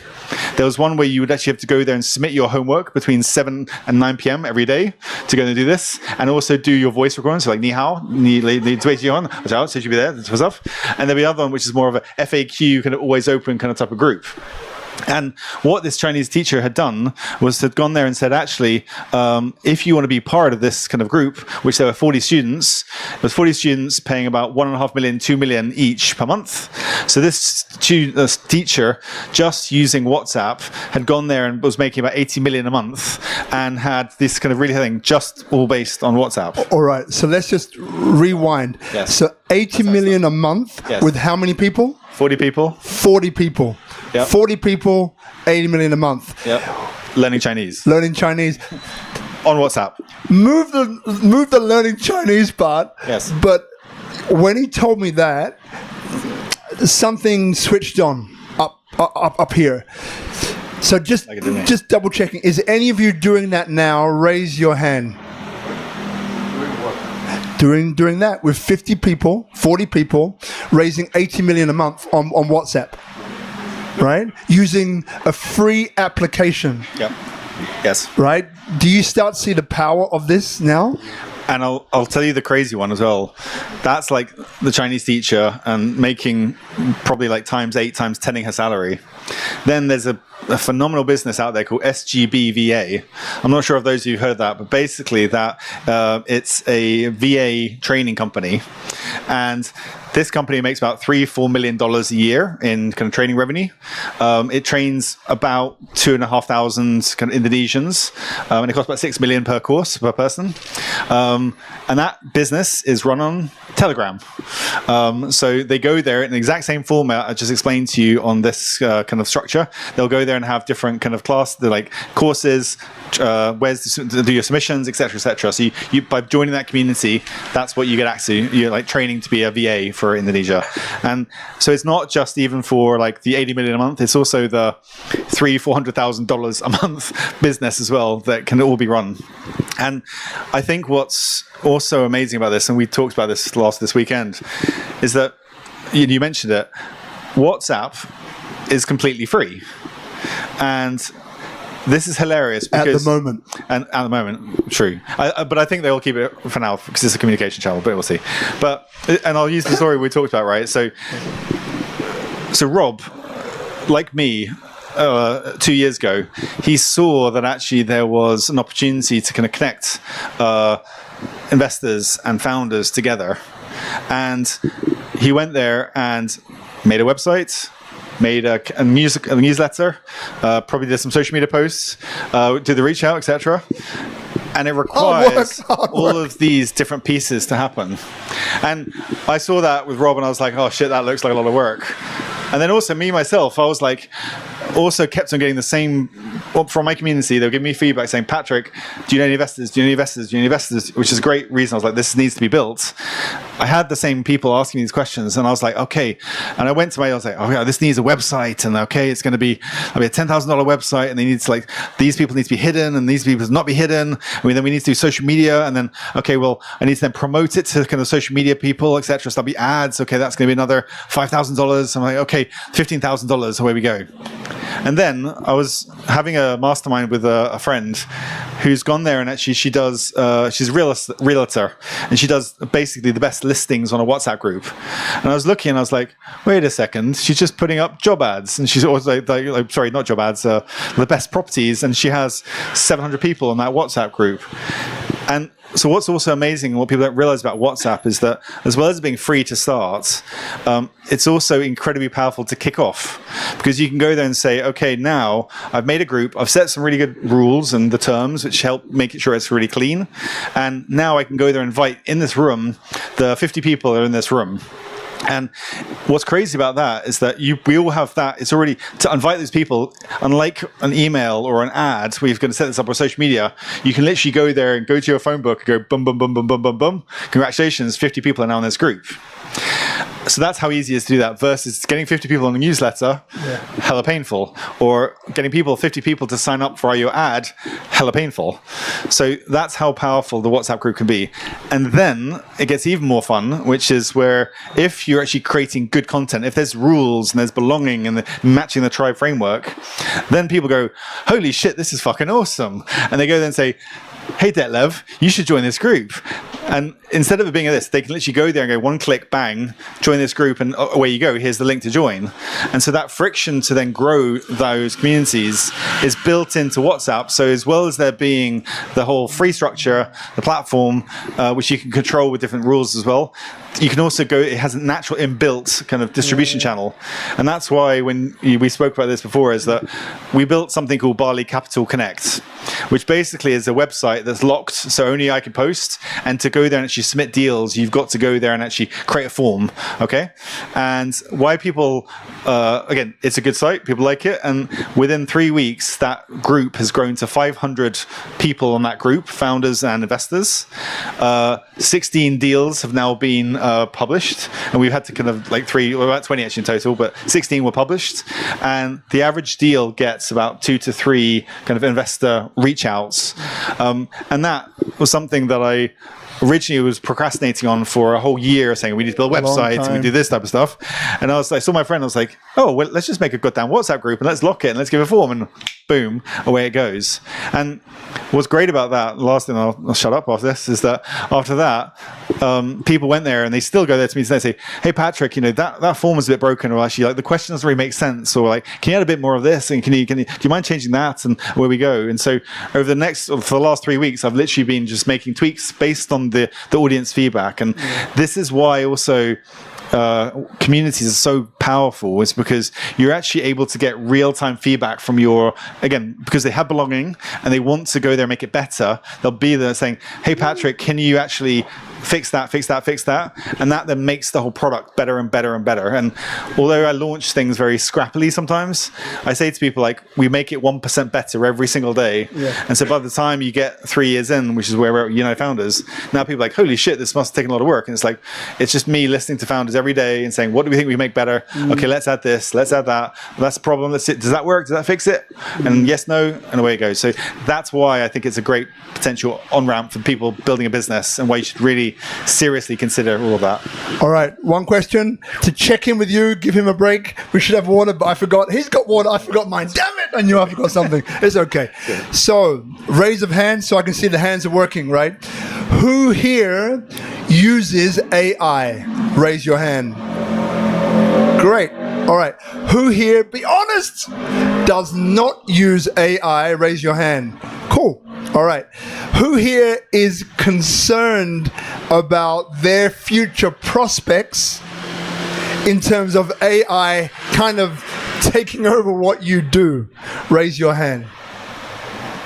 There was one where you would actually have to go there and submit your homework between 7 and 9 p.m. every day to go and do this, and also do your voice recordings, so like ni hao, ni zui ji yuan, so you should be there, that stuff. And there'll be another one which is more of a FAQ, kind of always open kind of type of group. And what this Chinese teacher had done was had gone there and said, actually, if you want to be part of this kind of group, which there were 40 students, there was 40 students paying about 1.5 million, 2 million each per month. So this teacher, just using WhatsApp, had gone there and was making about 80 million a month, and had this kind of really thing just all based on WhatsApp. All right, so let's just rewind. Yes. So 80 million a month, yes, with how many people? 40 people. 40 people. Yep. 40 people, 80 million a month. Yep. Learning Chinese. Learning Chinese. On WhatsApp. Move the learning Chinese part. Yes. But when he told me that, something switched on up here. So just double checking. Is any of you doing that now? Raise your hand. Doing that with 50 people, 40 people, raising 80 million a month on WhatsApp. Right? Using a free application. Yep. Yes. Right? Do you start to see the power of this now? And I'll tell you the crazy one as well. That's like the Chinese teacher and making probably like times 8, times 10ing her salary. Then there's a phenomenal business out there called SGBVA. I'm not sure if those of you have heard that, but basically that it's a VA training company. And this company makes about $3-4 million a year in kind of training revenue. It trains about 2,500 kind of Indonesians, and it costs about $6 million per course per person. And that business is run on Telegram. So they go there in the exact same format I just explained to you on this kind of structure. They'll go there and have different kind of like courses, where's to do your submissions, etc., etc. So you by joining that community, that's what you get access to. You're like training to be a VA for Indonesia. And so it's not just even for like the 80 million a month, it's also the $300,000-400,000 a month business as well that can all be run. And I think what's also amazing about this, and we talked about this weekend, is that you mentioned it, WhatsApp is completely free. And this is hilarious because at the moment. And at the moment, true. But I think they'll keep it for now because it's a communication channel, but we'll see. And I'll use the story we talked about, right? So Rob, like me, 2 years ago, he saw that actually there was an opportunity to kind of connect investors and founders together. And he went there and made a website, made a newsletter, probably did some social media posts, did the reach out, etc. And it requires all of these different pieces to happen. And I saw that with Rob and I was like, oh shit, that looks like a lot of work. And then also me, myself, I was like, also kept on getting the same from my community, they'll give me feedback saying, Patrick, do you know any investors? Do you know any investors? Do you know any investors? Which is a great reason. I was like, this needs to be built. I had the same people asking me these questions, and I was like, okay. And I went to I was like, oh yeah, this needs a website, and okay, it's going to be a $10,000 website, and they need to like, these people need to be hidden, and these people not be hidden. I mean, then we need to do social media, and then, okay, well, I need to then promote it to kind of social media people, etc. So there'll be ads. Okay, that's going to be another $5,000. I'm like, okay, $15,000. Away we go. And then I was having a mastermind with a friend who's gone there, and actually she does, she's a realtor, and she does basically the best listings on a WhatsApp group. And I was looking, and I was like, wait a second, she's just putting up job ads, and she's always sorry, not job ads, the best properties, and she has 700 people on that WhatsApp group. And so what's also amazing, and what people don't realize about WhatsApp, is that as well as being free to start, it's also incredibly powerful to kick off, because you can go there and say, okay, now I've made a group, I've set some really good rules and the terms which help make it sure it's really clean, and now I can go there and invite in this room the 50 people that are in this room. And what's crazy about that is that we all have that. It's already to invite those people, unlike an email or an ad where you're going to set this up on social media, you can literally go there and go to your phone book and go boom, boom, boom, boom, boom, boom, boom. Congratulations, 50 people are now in this group. So that's how easy it is to do that, versus getting 50 people on a newsletter, hella painful, or getting 50 people to sign up for your ad, hella painful. So that's how powerful the WhatsApp group can be. And then it gets even more fun, which is where if you're actually creating good content, if there's rules and there's belonging and matching the tribe framework, then people go, holy shit, this is fucking awesome. And they go then and say, hey, Detlev, you should join this group. And instead of it being this, they can literally go there and go one click, bang, join this group, and away you go. Here's the link to join. And so that friction to then grow those communities is built into WhatsApp. So as well as there being the whole free structure, the platform, which you can control with different rules as well, you can also go, it has a natural inbuilt kind of distribution channel. And that's why when we spoke about this before, is that we built something called Bali Capital Connect, which basically is a website that's locked, so only I can post. And to go there and actually submit deals, you've got to go there and actually create a form, okay? And why people, again, it's a good site, people like it, and within 3 weeks, that group has grown to 500 people on that group, founders and investors. 16 deals have now been published, and we've had to kind of about 20 actually in total, but 16 were published, and the average deal gets about 2 to 3 kind of investor reach outs, and that was something that I originally was procrastinating on for a whole year, saying we need to build a website and we do this type of stuff. And I saw my friend, I was like, oh, well, let's just make a goddamn WhatsApp group and let's lock it and let's give it a form, and boom, away it goes. And what's great about that, last thing I'll shut up after this, is that after that, people went there and they still go there to me and they say, hey, Patrick, that form is a bit broken, or actually like the question doesn't really make sense, or like, can you add a bit more of this? And do you mind changing that? And where we go. And so for the last 3 weeks, I've literally been just making tweaks based on the audience feedback. And this is why also communities are so powerful, is because you're actually able to get real-time feedback from because they have belonging and they want to go there and make it better. They'll be there saying, hey, Patrick, can you actually fix that, and that then makes the whole product better and better and better. And although I launch things very scrappily sometimes, I say to people, like, we make it 1% better every single day. And so by the time you get 3 years in, which is where we're at United Founders, now people are like, holy shit, this must have taken a lot of work. And it's like, it's just me listening to founders every day and saying, what do we think we can make better? Okay, let's add this, let's add that, that's the problem, does that work, does that fix it? And yes, no, and away it goes. So that's why I think it's a great potential on-ramp for people building a business, and why you should really seriously consider all of that. All right, one question to check in with you, give him a break. We should have water, but I forgot. He's got water, I forgot mine. Damn it, I knew I forgot something. It's okay. So, raise of hands so I can see the hands are working, right? Who here uses AI? Raise your hand. Great. All right. Who here, be honest, does not use AI? Raise your hand. Cool. All right. Who here is concerned about their future prospects in terms of AI kind of taking over what you do? Raise your hand.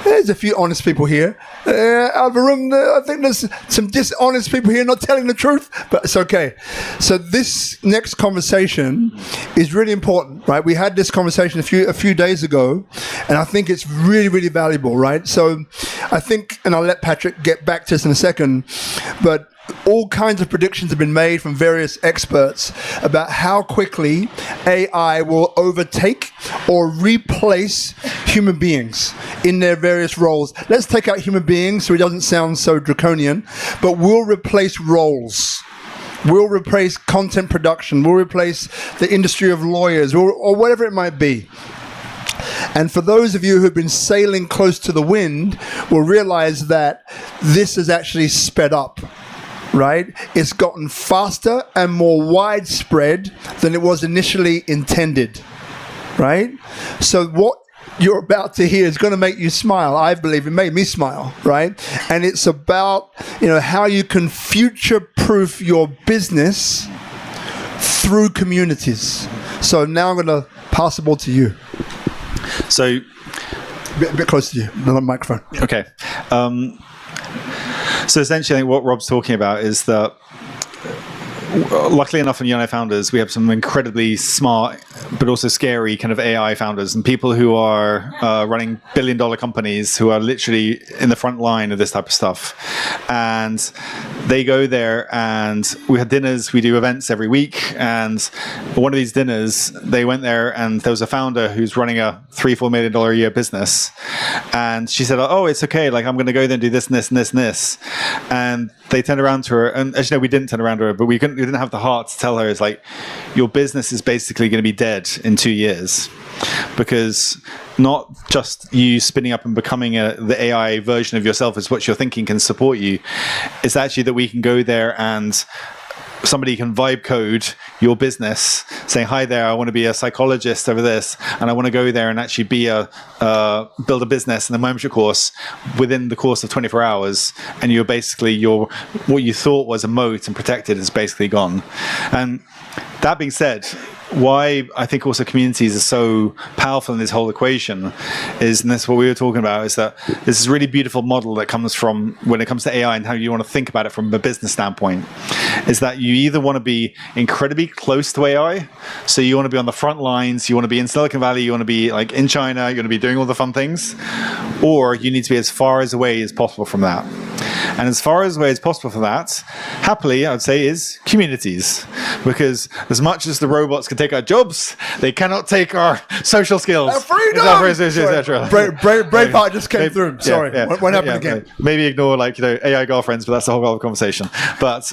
There's a few honest people here. Out of the room, I think there's some dishonest people here not telling the truth, but it's okay. So this next conversation is really important, right? We had this conversation a few days ago, and I think it's really, really valuable, right? So I think, and I'll let Patrick get back to this in a second, but all kinds of predictions have been made from various experts about how quickly AI will overtake or replace human beings in their various roles. Let's take out human beings so it doesn't sound so draconian, but we'll replace roles. We'll replace content production. We'll replace the industry of lawyers or whatever it might be. And for those of you who've been sailing close to the wind will realize that this is actually sped up. Right? It's gotten faster and more widespread than it was initially intended. Right? So what you're about to hear is going to make you smile. I believe it made me smile, right? And it's about, how you can future-proof your business through communities. So now I'm going to pass the ball to you. So, a bit closer to you, the microphone. Okay. So essentially, what Rob's talking about is that, luckily enough, in United Founders, we have some incredibly smart, but also scary kind of AI founders and people who are running billion-dollar companies who are literally in the front line of this type of stuff. And they go there, and we had dinners. We do events every week. And one of these dinners, they went there, and there was a founder who's running a $3-4 million a year business. And she said, "Oh, it's okay. Like, I'm going to go there and do this and this and this and this." And they turned around to her, and actually, no, we didn't turn around to her, but we didn't have the heart to tell her, it's like, your business is basically going to be dead in 2 years. Because not just you spinning up and becoming the AI version of yourself is what you're thinking can support you. It's actually that we can go there and somebody can vibe code your business saying, "Hi there, I want to be a psychologist over this, and I want to go there and actually be build a business in the membership course within the course of 24 hours. And you're basically, what you thought was a moat and protected is basically gone. And that being said, why I think also communities are so powerful in this whole equation is, and that's what we were talking about, is that this is a really beautiful model that comes from, when it comes to AI and how you want to think about it from a business standpoint, is that you either want to be incredibly close to AI, so you want to be on the front lines, you want to be in Silicon Valley, you want to be like in China, you're going to be doing all the fun things, or you need to be as far away as possible from that. And as far away as possible from that, happily, I would say, is communities. Because as much as the robots can take our jobs, they cannot take our social skills. Our freedom! Braveheart just came through. Sorry. What happened again? Maybe ignore AI girlfriends, but that's a whole other conversation. But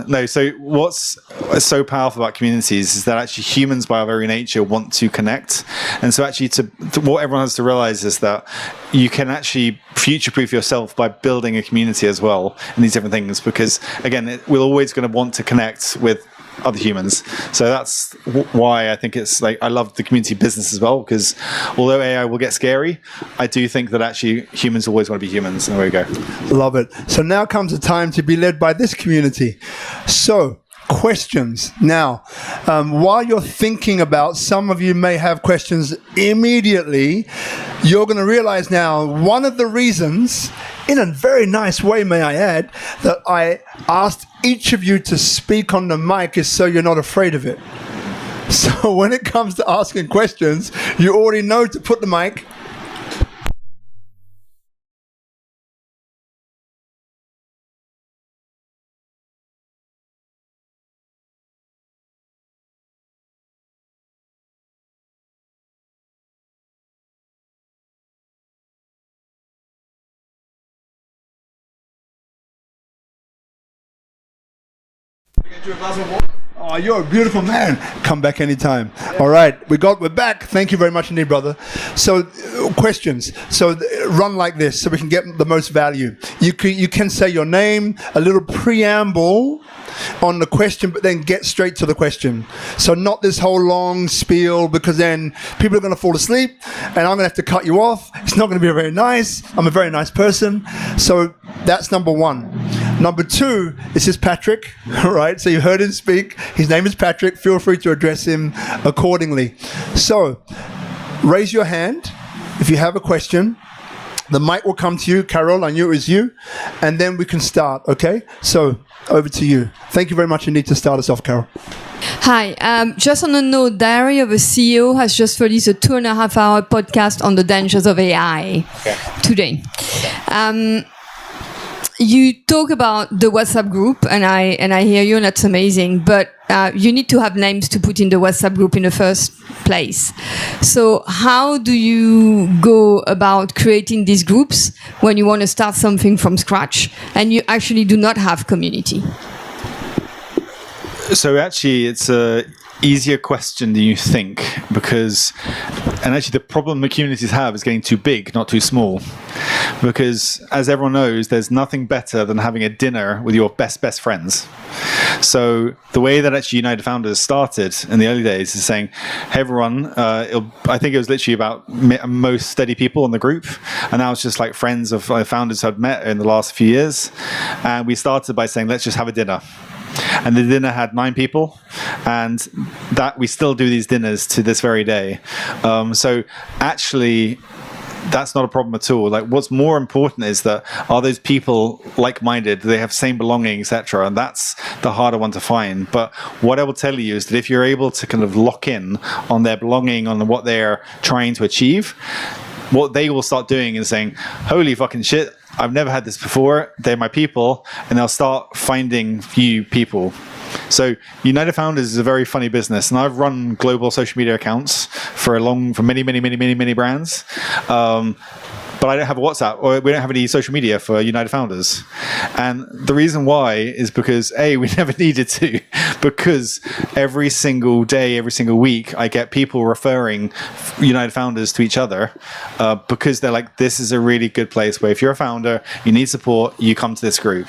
no, so what's so powerful about communities is that actually humans by our very nature want to connect. And so actually to what everyone has to realize is that you can actually future-proof yourself by building a community as well in these different things, because again, we're always going to want to connect with other humans. So that's why I think it's like, I love the community business as well, because although AI will get scary, I do think that actually humans always want to be humans, and there we go. Love it. So now comes the time to be led by this community. So questions. Now, while you're thinking about, some of you may have questions immediately, you're going to realize now one of the reasons, in a very nice way, may I add, that I asked each of you to speak on the mic is so you're not afraid of it. So when it comes to asking questions, you already know to put the mic. Oh, you're a beautiful man. Come back anytime. All right, we're back. Thank you very much indeed, brother. So, questions. So, run like this so we can get the most value. You can say your name, a little preamble on the question, but then get straight to the question. So not this whole long spiel, because then people are going to fall asleep and I'm going to have to cut you off. It's not going to be very nice. I'm a very nice person. So that's number one. Number two, this is Patrick, all right? So you heard him speak. His name is Patrick. Feel free to address him accordingly. So raise your hand if you have a question. The mic will come to you, Carol. I knew it was you, and then we can start. Okay. So over to you. Thank you very much indeed to start us off, Carol. Hi. Just on a note, Diary of a CEO has just released a 2.5-hour podcast on the dangers of AI today. You talk about the WhatsApp group, and I hear you, and that's amazing. But you need to have names to put in the WhatsApp group in the first place. So how do you go about creating these groups when you want to start something from scratch and you actually do not have community? So actually, it's a easier question than you think, because, and actually the problem the communities have is getting too big, not too small. Because as everyone knows, there's nothing better than having a dinner with your best friends. So the way that actually United Founders started in the early days is saying, hey everyone, I think it was literally about most steady people in the group, and now it's just like friends of founders who I'd met in the last few years. And we started by saying, let's just have a dinner. And the dinner had 9 people, and that we still do these dinners to this very day. So actually, that's not a problem at all. Like, what's more important is that are those people like-minded? Do they have same belonging, etc.? And that's the harder one to find. But what I will tell you is that if you're able to kind of lock in on their belonging, on what they're trying to achieve, what they will start doing is saying, holy fucking shit, I've never had this before, they're my people, and they'll start finding you people. So United Founders is a very funny business, and I've run global social media accounts for many brands. But I don't have a WhatsApp, or we don't have any social media for United Founders. And the reason why is because, A, we never needed to, because every single day, every single week, I get people referring United Founders to each other because they're like, this is a really good place where if you're a founder, you need support, you come to this group.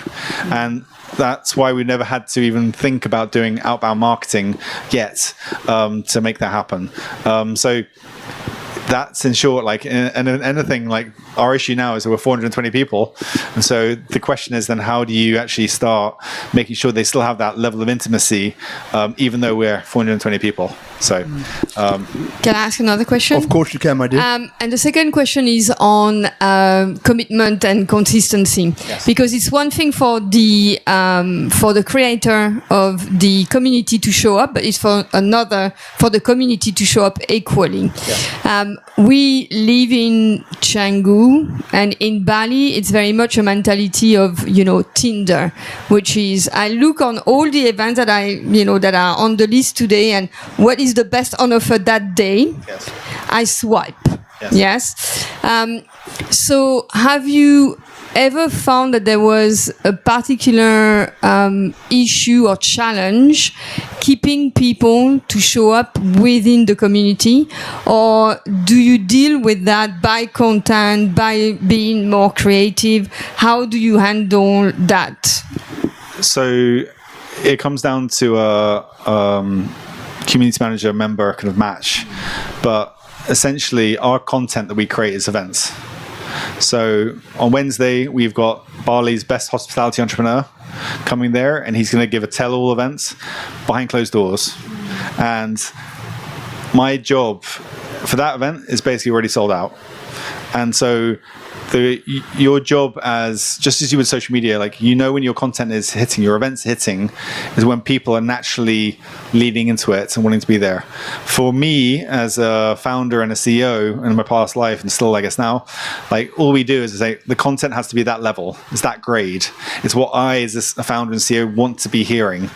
And that's why we never had to even think about doing outbound marketing yet to make that happen. So that's in short, like, and anything like our issue now is that we're 420 people. And so the question is then, how do you actually start making sure they still have that level of intimacy, even though we're 420 people? So, can I ask another question? Of course you can, my dear. And the second question is on commitment and consistency, because it's one thing for the creator of the community to show up, but it's for the community to show up equally. We live in Canggu, and in Bali, it's very much a mentality of, Tinder, which is, I look on all the events that that are on the list today, and what is the best on offer that day, I swipe. Yes. So have you ever found that there was a particular issue or challenge keeping people to show up within the community, or do you deal with that by content, by being more creative? How do you handle that? So it comes down to a community manager member kind of match, but essentially our content that we create is events. So on Wednesday, we've got Bali's best hospitality entrepreneur coming there, and he's going to give a tell-all event behind closed doors. And my job for that event is basically already sold out. And so your job, as just as you would social media, like, when your content is hitting, your events hitting, is when people are naturally leading into it and wanting to be there. For me, as a founder and a CEO in my past life, and still I guess now, like, all we do is say the content has to be that level, it's that grade, it's what I as a founder and CEO want to be hearing.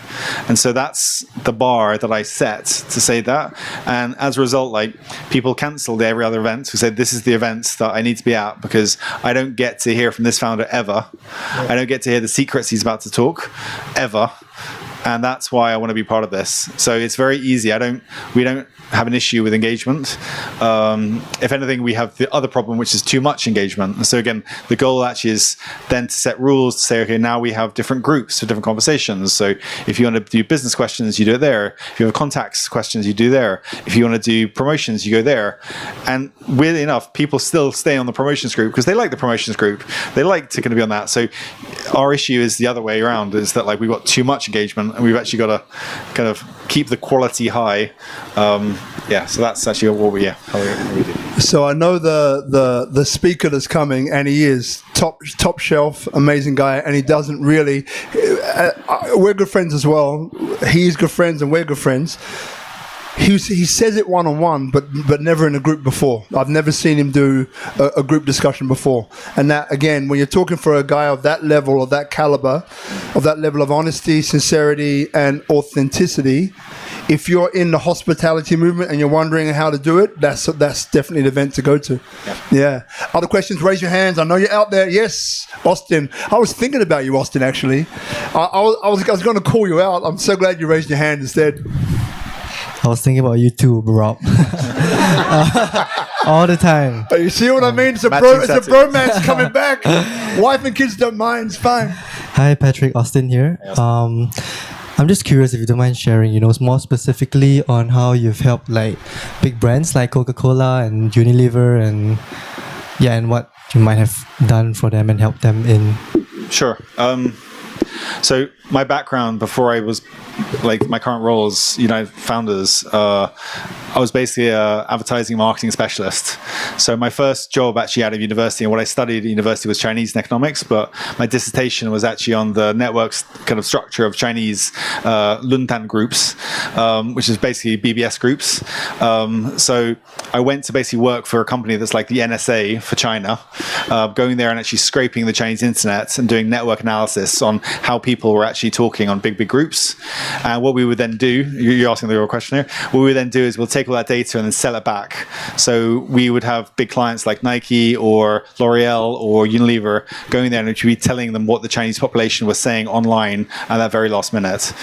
And so that's the bar that I set to say that. And as a result, like, people cancelled every other event who said, this is the event that I need to be at, because I don't get to hear from this founder ever. Yeah. I don't get to hear the secrets he's about to talk ever. And that's why I want to be part of this. So it's very easy. We don't have an issue with engagement. If anything, we have the other problem, which is too much engagement. And so again, the goal actually is then to set rules to say, okay, now we have different groups for different conversations. So if you want to do business questions, you do it there. If you have contacts questions, you do there. If you want to do promotions, you go there. And weirdly enough, people still stay on the promotions group because they like the promotions group. They like to kind of be on that. So our issue is the other way around, is that, like, we've got too much engagement and we've actually got to kind of keep the quality high. So that's actually how we do. So I know the speaker that's coming, and he is top shelf, amazing guy, and he doesn't really. We're good friends as well. He's good friends, and we're good friends. He says it one-on-one, but never in a group before. I've never seen him do a group discussion before. And that, again, when you're talking for a guy of that level, of that caliber, of that level of honesty, sincerity, and authenticity, if you're in the hospitality movement and you're wondering how to do it, that's definitely the event to go to. Yeah. Other questions? Raise your hands. I know you're out there. Yes, Austin. I was thinking about you, Austin, actually. I was going to call you out. I'm so glad you raised your hand instead. I was thinking about you too, Rob. All the time. You see what I mean? It's a bromance coming back. Wife and kids don't mind. It's fine. Hi, Patrick. Austin here. I'm just curious if you don't mind sharing, more specifically on how you've helped like big brands like Coca-Cola and Unilever and what you might have done for them and helped them in. Sure. So my background before I was like my current role as United Founders, I was basically an advertising marketing specialist. So my first job actually out of university, and what I studied at university was Chinese and economics, but my dissertation was actually on the network's kind of structure of Chinese Luntan groups, which is basically BBS groups. So I went to basically work for a company that's like the NSA for China, going there and actually scraping the Chinese internet and doing network analysis on how people were actually talking on big groups. And what we would then do, you're asking the real question here, what we would then do is we'll take all that data and then sell it back. So we would have big clients like Nike or L'Oreal or Unilever going there and we'd be telling them what the Chinese population was saying online at that very last minute.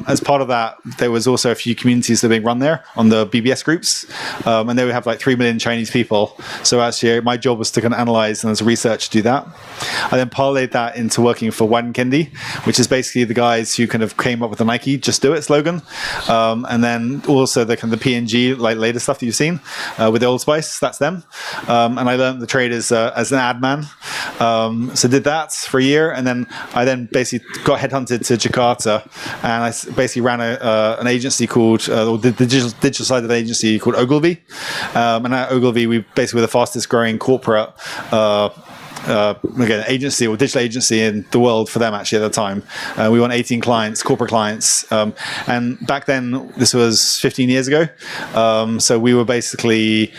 As part of that, there was also a few communities that were being run there on the BBS groups, and they would have like 3 million Chinese people. So actually my job was to kind of analyze and as a researcher do that. I then parlayed that into working for Wan Kendi, which is basically the guys who kind of came up with the Nike "Just Do It" slogan, and then also the kind of the P&G like later stuff that you've seen with the Old Spice. That's them, and I learned the trade as an ad man. So did that for a year, and then I basically got headhunted to Jakarta, and I basically ran an agency called or the digital side of the agency called Ogilvy, and at Ogilvy we basically were the fastest growing corporate. Again, agency or digital agency in the world for them actually at the time. We won 18 clients, corporate clients. And back then, this was 15 years ago. So we were basically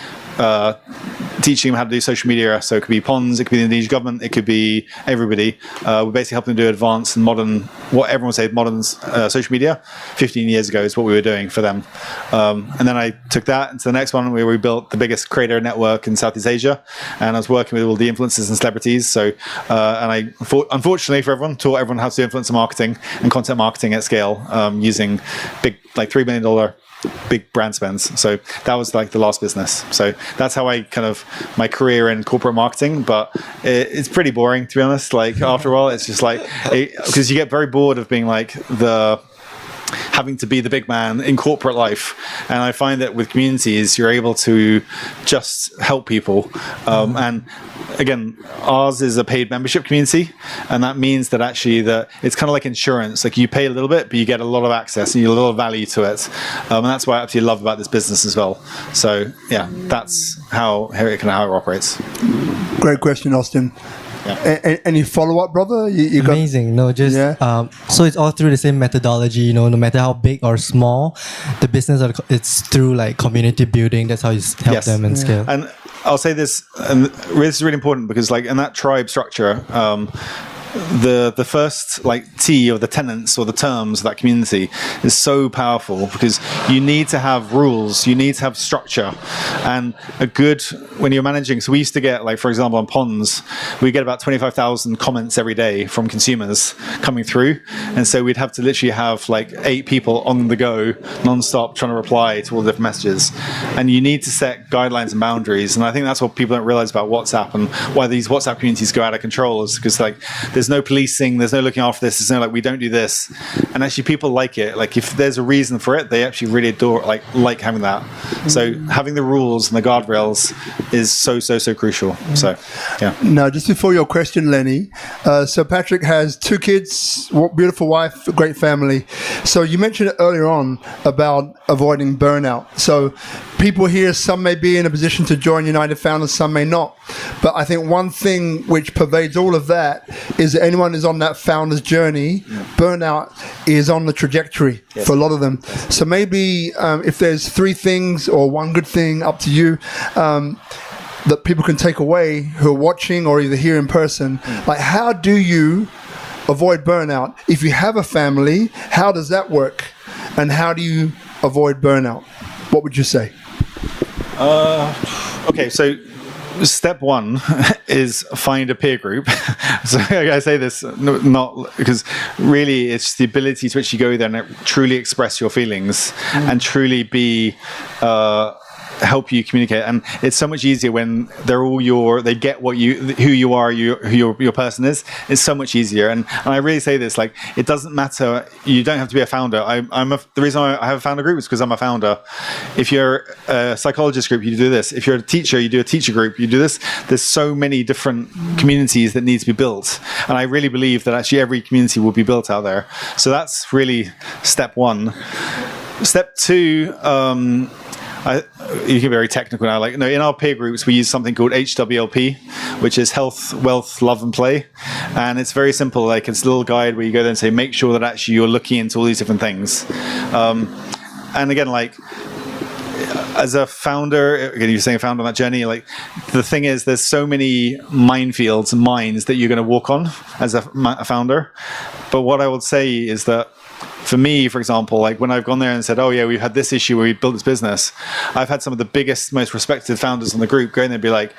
teaching them how to do social media. So it could be Pons, it could be the Indonesian government, it could be everybody. We're basically helping them do advanced and modern, what everyone would say modern social media. 15 years ago is what we were doing for them. And then I took that into the next one where we built the biggest creator network in Southeast Asia. And I was working with all the influencers and celebrities. So, and I, unfortunately for everyone, taught everyone how to do influencer marketing and content marketing at scale using big, like $3 million big brand spends. So that was like the last business. So that's how I kind of my career in corporate marketing, but it's pretty boring to be honest. Like after a while, it's just like, because you get very bored of being like having to be the big man in corporate life. And I find that with communities, you're able to just help people. And again, ours is a paid membership community. And that means that actually that it's kind of like insurance. Like you pay a little bit, but you get a lot of access and you get a lot of value to it. And that's what I absolutely love about this business as well. So yeah, that's how it operates. Great question, Austin. Yeah. Any follow-up, brother? You Amazing. No, just so it's all through the same methodology. No matter how big or small the business, it's through like community building. That's how you help them and scale. And I'll say this, and this is really important because, like, in that tribe structure, the first like T or the tenets or the terms of that community is so powerful because you need to have rules, you need to have structure, and when you're managing. So we used to get, like, for example, on Pons, we get about 25,000 comments every day from consumers coming through, and so we'd have to literally have like 8 people on the go non-stop trying to reply to all the different messages, and you need to set guidelines and boundaries. And I think that's what people don't realize about WhatsApp and why these WhatsApp communities go out of control, is because like there's there's no policing, there's no looking after this, there's no like we don't do this, and actually people like it. Like if there's a reason for it, they actually really adore like having that. So having the rules and the guardrails is so crucial. So yeah. Now, just before your question, Lenny, so Patrick has 2 kids, beautiful wife, a great family. So you mentioned earlier on about avoiding burnout. So people here, some may be in a position to join United Founders, some may not. But I think one thing which pervades all of that is that anyone who's on that founder's journey, burnout is on the trajectory for a lot of them. So maybe if there's 3 things or one good thing, up to you, that people can take away who are watching or either here in person, like how do you avoid burnout? If you have a family, how does that work? And how do you avoid burnout? What would you say? Okay, so step 1 is find a peer group. So I say this not because really it's the ability to actually go there and truly express your feelings and truly be help you communicate. And it's so much easier when they're all they get what who you are, who your person is. It's so much easier. And I really say this, like, it doesn't matter. You don't have to be a founder. The reason I have a founder group is because I'm a founder. If you're a psychologist group, you do this. If you're a teacher, you do a teacher group, you do this. There's so many different communities that need to be built. And I really believe that actually every community will be built out there. So that's really step 1. Step 2, you get very technical now. Like, no, in our peer groups, we use something called HWLP, which is health, wealth, love, and play. And it's very simple. Like, it's a little guide where you go there and say, make sure that actually you're looking into all these different things. And again, like, as a founder, again, you're saying a founder on that journey, like, the thing is, there's so many minefields and mines that you're going to walk on as a founder. But what I would say is that for me, for example, like when I've gone there and said, oh yeah, we've had this issue where we built this business, I've had some of the biggest, most respected founders in the group go in there and be like,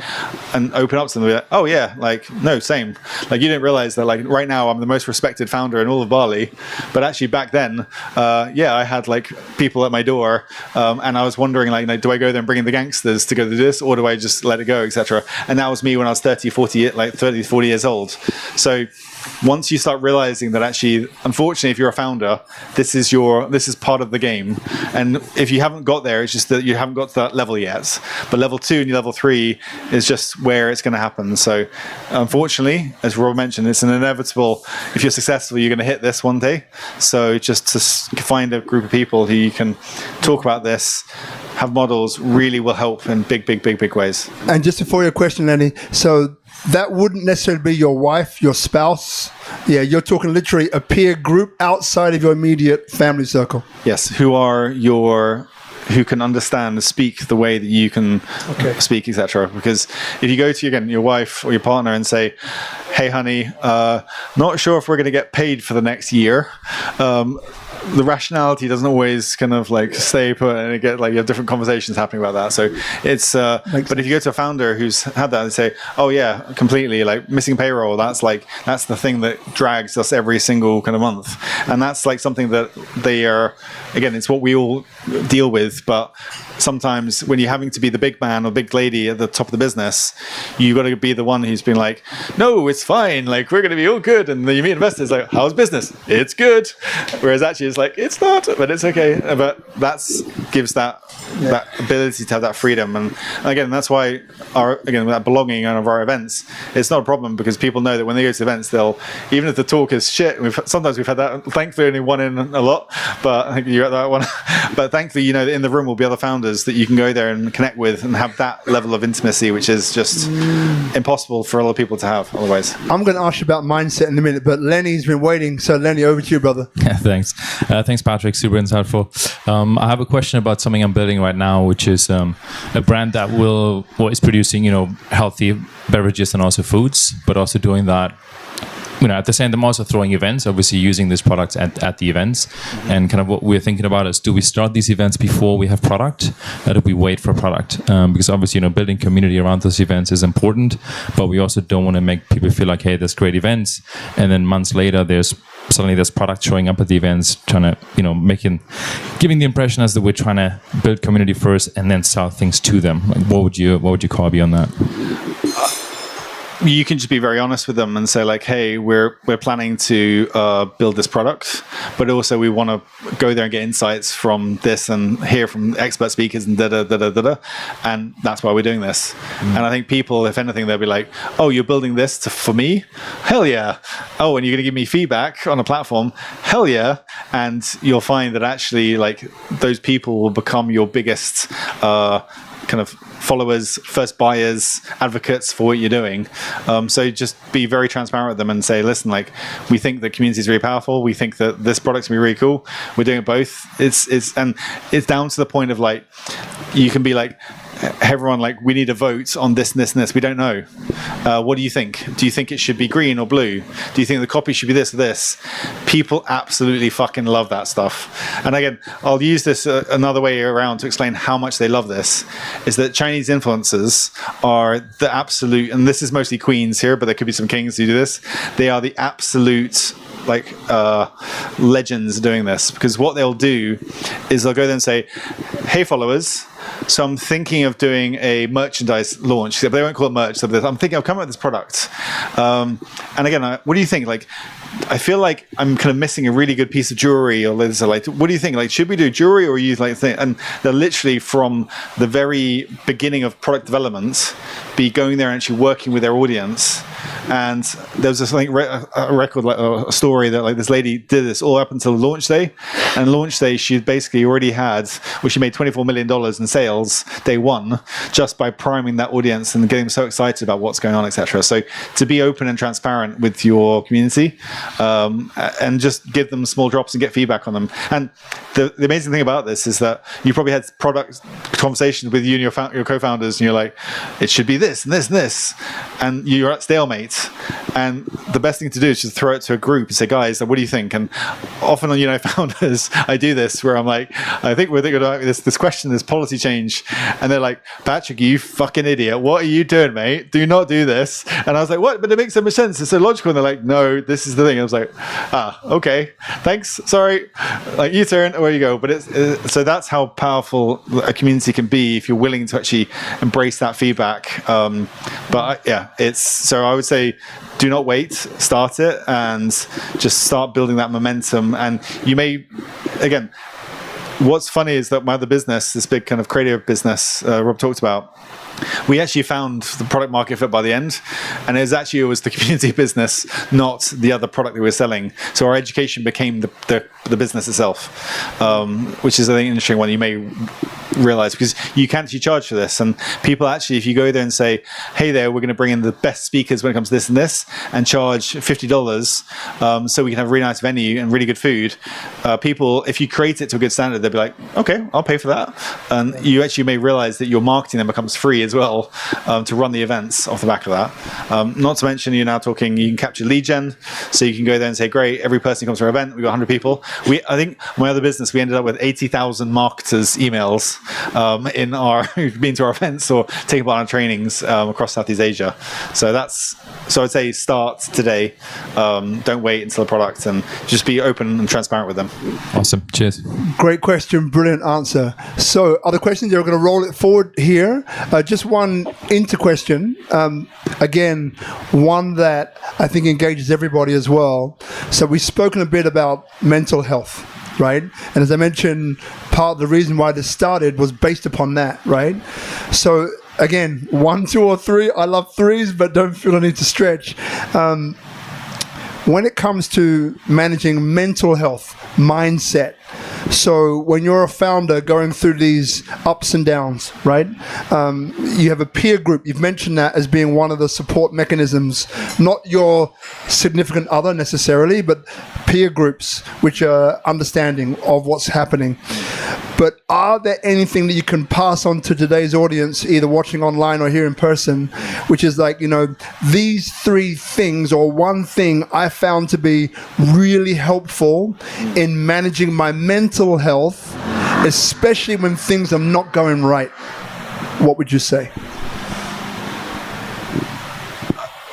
and open up to them and be like, oh yeah, like, no, same. Like, you didn't realize that, like, right now I'm the most respected founder in all of Bali, but actually back then, I had like people at my door, and I was wondering, like, do I go there and bring in the gangsters to go do this, or do I just let it go, etc. And that was me when I was 30, 40 years old. So once you start realizing that actually, unfortunately, if you're a founder, this is part of the game. And if you haven't got there, it's just that you haven't got to that level yet. But level 2 and level 3 is just where it's going to happen. So unfortunately, as Rob mentioned, it's an inevitable. If you're successful, you're going to hit this one day. So just to find a group of people who you can talk about this, have models, really will help in big ways. And just before your question, Lenny, so that wouldn't necessarily be your wife, your spouse. Yeah, you're talking literally a peer group outside of your immediate family circle. Yes, who can understand, speak the way that you can speak, etc. Because if you go to, again, your wife or your partner and say, hey, honey, not sure if we're going to get paid for the next year, the rationality doesn't always kind of like stay put, and you have different conversations happening about that. So it's but if you go to a founder who's had that and say, oh yeah, completely, like, missing payroll, that's the thing that drags us every single kind of month. And that's like something that they are, again, it's what we all deal with. But sometimes when you're having to be the big man or big lady at the top of the business, you've got to be the one who's been like, no, it's fine, like, we're going to be all good. And then you meet investors like, how's business? It's good. Whereas actually it's like, it's not, but it's okay. But gives that ability to have that freedom. And again, that's why that belonging of our events, it's not a problem, because people know that when they go to events, they'll, even if the talk is shit, sometimes we've had that, thankfully only one in a lot, but I think you're at that one. But thankfully, that in the room will be other founders that you can go there and connect with and have that level of intimacy, which is just impossible for a lot of people to have otherwise. I'm going to ask you about mindset in a minute, but Lenny's been waiting. So Lenny, over to you, brother. Yeah, thanks. Thanks, Patrick. Super insightful. I have a question about something I'm building right now, which is a brand that is producing, healthy beverages and also foods, but also doing that. At the same time, also throwing events, obviously using these products at the events. And kind of what we're thinking about is, do we start these events before we have product, or do we wait for product? Because obviously, building community around those events is important, but we also don't want to make people feel like, hey, there's great events, and then months later, suddenly there's product showing up at the events, trying to, giving the impression as that we're trying to build community first and then sell things to them. Like, what would you call beyond that? you can just be very honest with them and say like, hey, we're planning to build this product, but also we want to go there and get insights from this and hear from expert speakers and and that's why we're doing this. And I think people, if anything, they'll be like, oh, you're building this for me? Hell yeah. Oh, and you're going to give me feedback on a platform? Hell yeah. And you'll find that actually like those people will become your biggest kind of followers, first buyers, advocates for what you're doing. So just be very transparent with them and say, listen, like, we think the community is really powerful. We think that this product's gonna be really cool. We're doing it both. It's down to the point of like, you can be like, everyone, like, we need a vote on this and this and this. We don't know. What do you think? Do you think it should be green or blue? Do you think the copy should be this or this? People absolutely fucking love that stuff. And again, I'll use this another way around to explain how much they love this, is that Chinese influencers are the absolute, and this is mostly queens here, but there could be some kings who do this. They are the absolute like legends doing this, because what they'll do is they'll go there and say, hey followers, so I'm thinking of doing a merchandise launch. They won't call it merch. So I'm thinking I'll come up with this product. And again, what do you think? Like, I feel like I'm kind of missing a really good piece of jewelry, or like, what do you think? Like, should we do jewelry, or use like thing? And they're literally from the very beginning of product development, be going there and actually working with their audience. And there was this like a record, like a story that like this lady did this all up until launch day. And launch day, she basically already had, well, she made $24 million in sales day one just by priming that audience and getting them so excited about what's going on, etc. So to be open and transparent with your community, and just give them small drops and get feedback on them. And the amazing thing about this is that you probably had product conversations with you and your co-founders, and you're like, it should be this and this and this, and you're at stalemate. And the best thing to do is just throw it to a group and say, guys, what do you think? And often on founders, I do this where I'm like, I think we're thinking about this question, this policy change, and they're like, Patrick, you fucking idiot, what are you doing, mate? Do not do this. And I was like, what? But it makes so much sense. It's so logical. And they're like, no, this is the thing. I was like, okay, thanks, sorry, like, you turn, where you go. But so that's how powerful a community can be if you're willing to actually embrace that feedback. So I would say, do not wait, start it, and just start building that momentum. And you may, again, what's funny is that my other business, this big kind of creative business Rob talked about, we actually found the product market fit by the end, and it was the community business, not the other product that we were selling. So our education became the business itself, which is, I think, an interesting one you may realize, because you can actually charge for this. And people actually, if you go there and say, hey there, we're going to bring in the best speakers when it comes to this and this, and charge $50 so we can have a really nice venue and really good food, people, if you create it to a good standard, they'll be like, okay, I'll pay for that. And you actually may realize that your marketing then becomes free as well, to run the events off the back of that. Not to mention, you're now talking, you can capture lead gen, so you can go there and say, great, every person who comes to our event, we've got 100 people. I think my other business, we ended up with 80,000 marketers emails who've been to our events or taken part in our trainings across Southeast Asia. So I'd say start today. Don't wait until the product, and just be open and transparent with them. Awesome. Cheers. Great question, brilliant answer. So other questions? You're going to roll it forward here. Just one question. Again, one that I think engages everybody as well. So we've spoken a bit about mental health, right? And as I mentioned, part of the reason why this started was based upon that, right? So again, 1, 2, or 3. I love threes, but don't feel I need to stretch. When it comes to managing mental health, mindset, so when you're a founder going through these ups and downs, right? You have a peer group. You've mentioned that as being one of the support mechanisms, not your significant other necessarily, but peer groups which are understanding of what's happening. But are there anything that you can pass on to today's audience, either watching online or here in person, which is like, these 3 things or one thing I found to be really helpful in managing my mental health, especially when things are not going right? What would you say?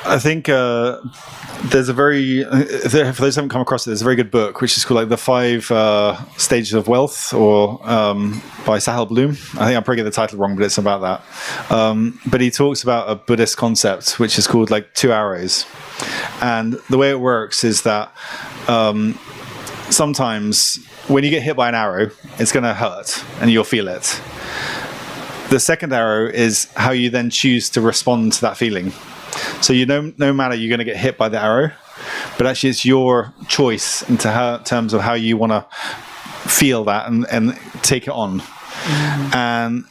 I think there's a very, for those who haven't come across it, there's a very good book which is called like The 5 Stages of Wealth, or by Sahel Bloom. I think I'm probably getting the title wrong, but it's about that. But he talks about a Buddhist concept which is called like 2 arrows. And the way it works is that sometimes when you get hit by an arrow, it's going to hurt and you'll feel it. The second arrow is how you then choose to respond to that feeling. So no matter you're going to get hit by the arrow, but actually it's your choice in terms of how you want to feel that and take it on. And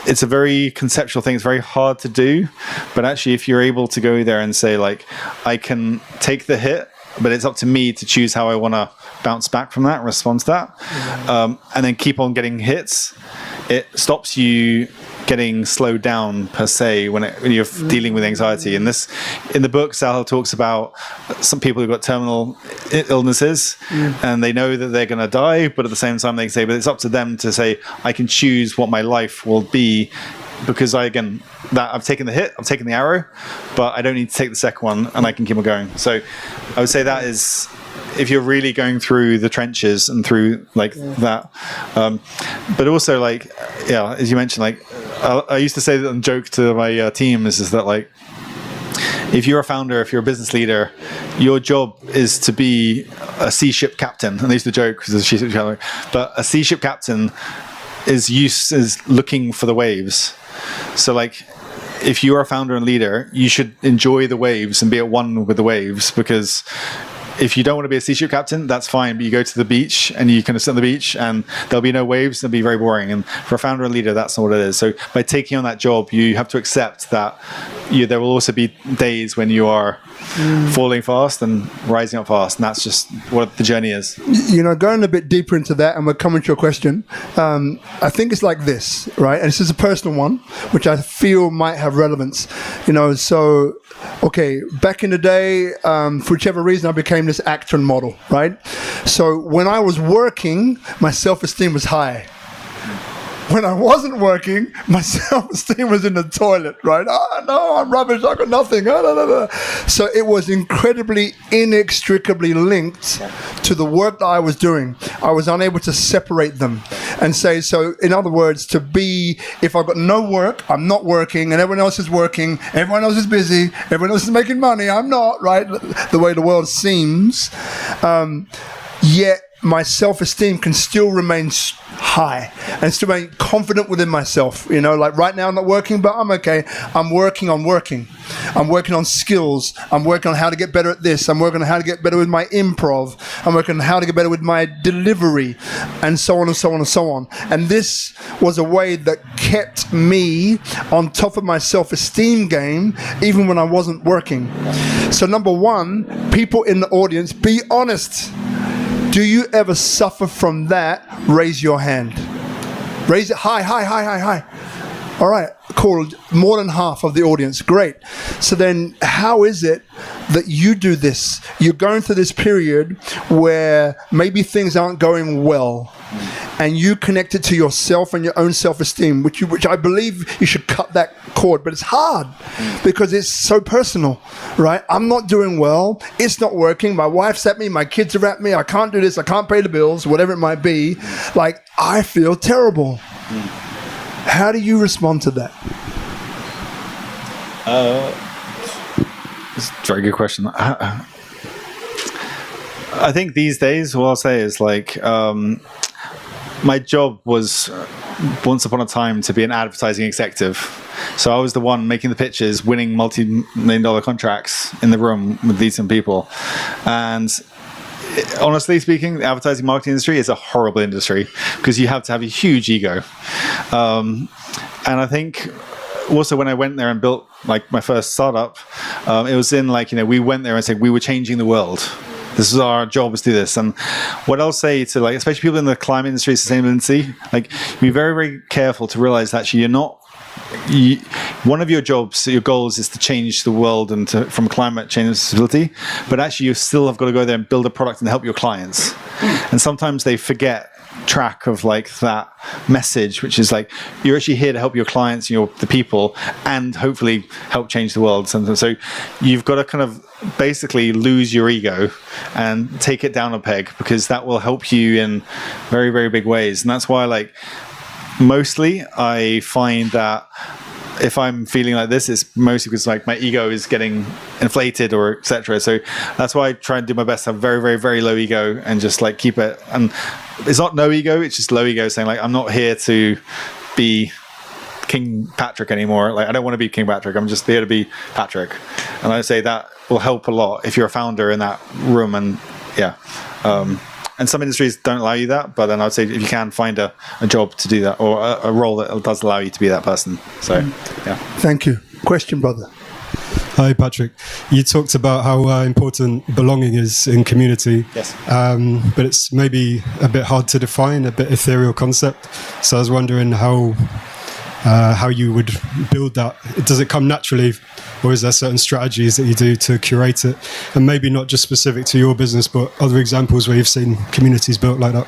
it's a very conceptual thing. It's very hard to do, but actually if you're able to go there and say like, I can take the hit, but it's up to me to choose how I want to bounce back from that, respond to that, and then keep on getting hits. It stops you getting slowed down per se when you're dealing with anxiety. And this, in the book, Searle talks about some people who've got terminal illnesses and they know that they're going to die, but at the same time they say, but it's up to them to say, I can choose what my life will be, because I've taken the hit, I've taken the arrow, but I don't need to take the second one and I can keep on going. So I would say that is, if you're really going through the trenches and through like that, but also like, yeah, as you mentioned, like I used to say that and joke to my team is that like, if you're a founder, if you're a business leader, your job is to be a sea ship captain. And they used to joke because it's a sea ship captain, but a sea ship captain is looking for the waves. So like, if you are a founder and leader, you should enjoy the waves and be at one with the waves, because if you don't want to be a sea ship captain, that's fine, but you go to the beach and you kind of sit on the beach and there'll be no waves, it'll be very boring. And for a founder and leader, that's not what it is. So by taking on that job, you have to accept that there will also be days when you are falling fast and rising up fast, and that's just what the journey is. You know, going a bit deeper into that, and we're coming to your question, I think it's like this, right? And this is a personal one, which I feel might have relevance. You know, so, okay, back in the day, for whichever reason, I became this actor and model, right? So when I was working, my self-esteem was high. When I wasn't working, my self-esteem was in the toilet, right? Oh, no, I'm rubbish, I got nothing. So it was incredibly, inextricably linked to the work that I was doing. I was unable to separate them and say, so in other words, to be, if I've got no work, I'm not working, and everyone else is working, everyone else is busy, everyone else is making money, I'm not, right? The way the world seems. Yet my self-esteem can still remain high and still remain confident within myself. You know, like right now I'm not working, but I'm okay. I'm working on working. I'm working on skills. I'm working on how to get better at this. I'm working on how to get better with my improv. I'm working on how to get better with my delivery, and so on and so on and so on. And this was a way that kept me on top of my self-esteem game even when I wasn't working. So number one, people in the audience, be honest. Do you ever suffer from that? Raise your hand. Raise it high, high, high, high, high. All right, cool. More than half of the audience. Great. So then how is it that you do this? You're going through this period where maybe things aren't going well, and you connect it to yourself and your own self-esteem, which I believe you should cut that cord, but it's hard because it's so personal, right? I'm not doing well. It's not working. My wife's at me. My kids are at me. I can't do this. I can't pay the bills, whatever it might be. Like, I feel terrible. How do you respond to that? It's a very good question. I think these days, what I'll say is like, my job was once upon a time to be an advertising executive. So I was the one making the pitches, winning multi-million-dollar contracts in the room with decent people. And honestly speaking, the advertising marketing industry is a horrible industry because you have to have a huge ego. And I think also when I went there and built like my first startup, it was in like, you know, we went there and said we were changing the world. This is our job, is to do this. And what I'll say to like, especially people in the climate industry, sustainability, like be very, very careful to realize that actually one of your jobs, your goals is to change the world and from climate change to sustainability, but actually you still have got to go there and build a product and help your clients. And sometimes they forget track of like that message, which is like you're actually here to help your clients, the people, and hopefully help change the world. So you've got to kind of basically lose your ego and take it down a peg, because that will help you in very, very big ways. And that's why, like, mostly I find that if I'm feeling like this, it's mostly because like my ego is getting inflated or etc. So that's why I try and do my best to have very, very, very low ego and just like keep it. And it's not no ego, it's just low ego, saying like I'm not here to be King Patrick anymore. Like I don't want to be King Patrick. I'm just here to be Patrick. And I say that will help a lot if you're a founder in that room. And and some industries don't allow you that, but then I'd say if you can find a job to do that, or a role that does allow you to be that person. So, yeah. Thank you. Question, brother. Hi, Patrick. You talked about how important belonging is in community. Yes. But it's maybe a bit hard to define, a bit ethereal concept. So I was wondering how you would build that. Does it come naturally, or is there certain strategies that you do to curate it? And maybe not just specific to your business, but other examples where you've seen communities built like that?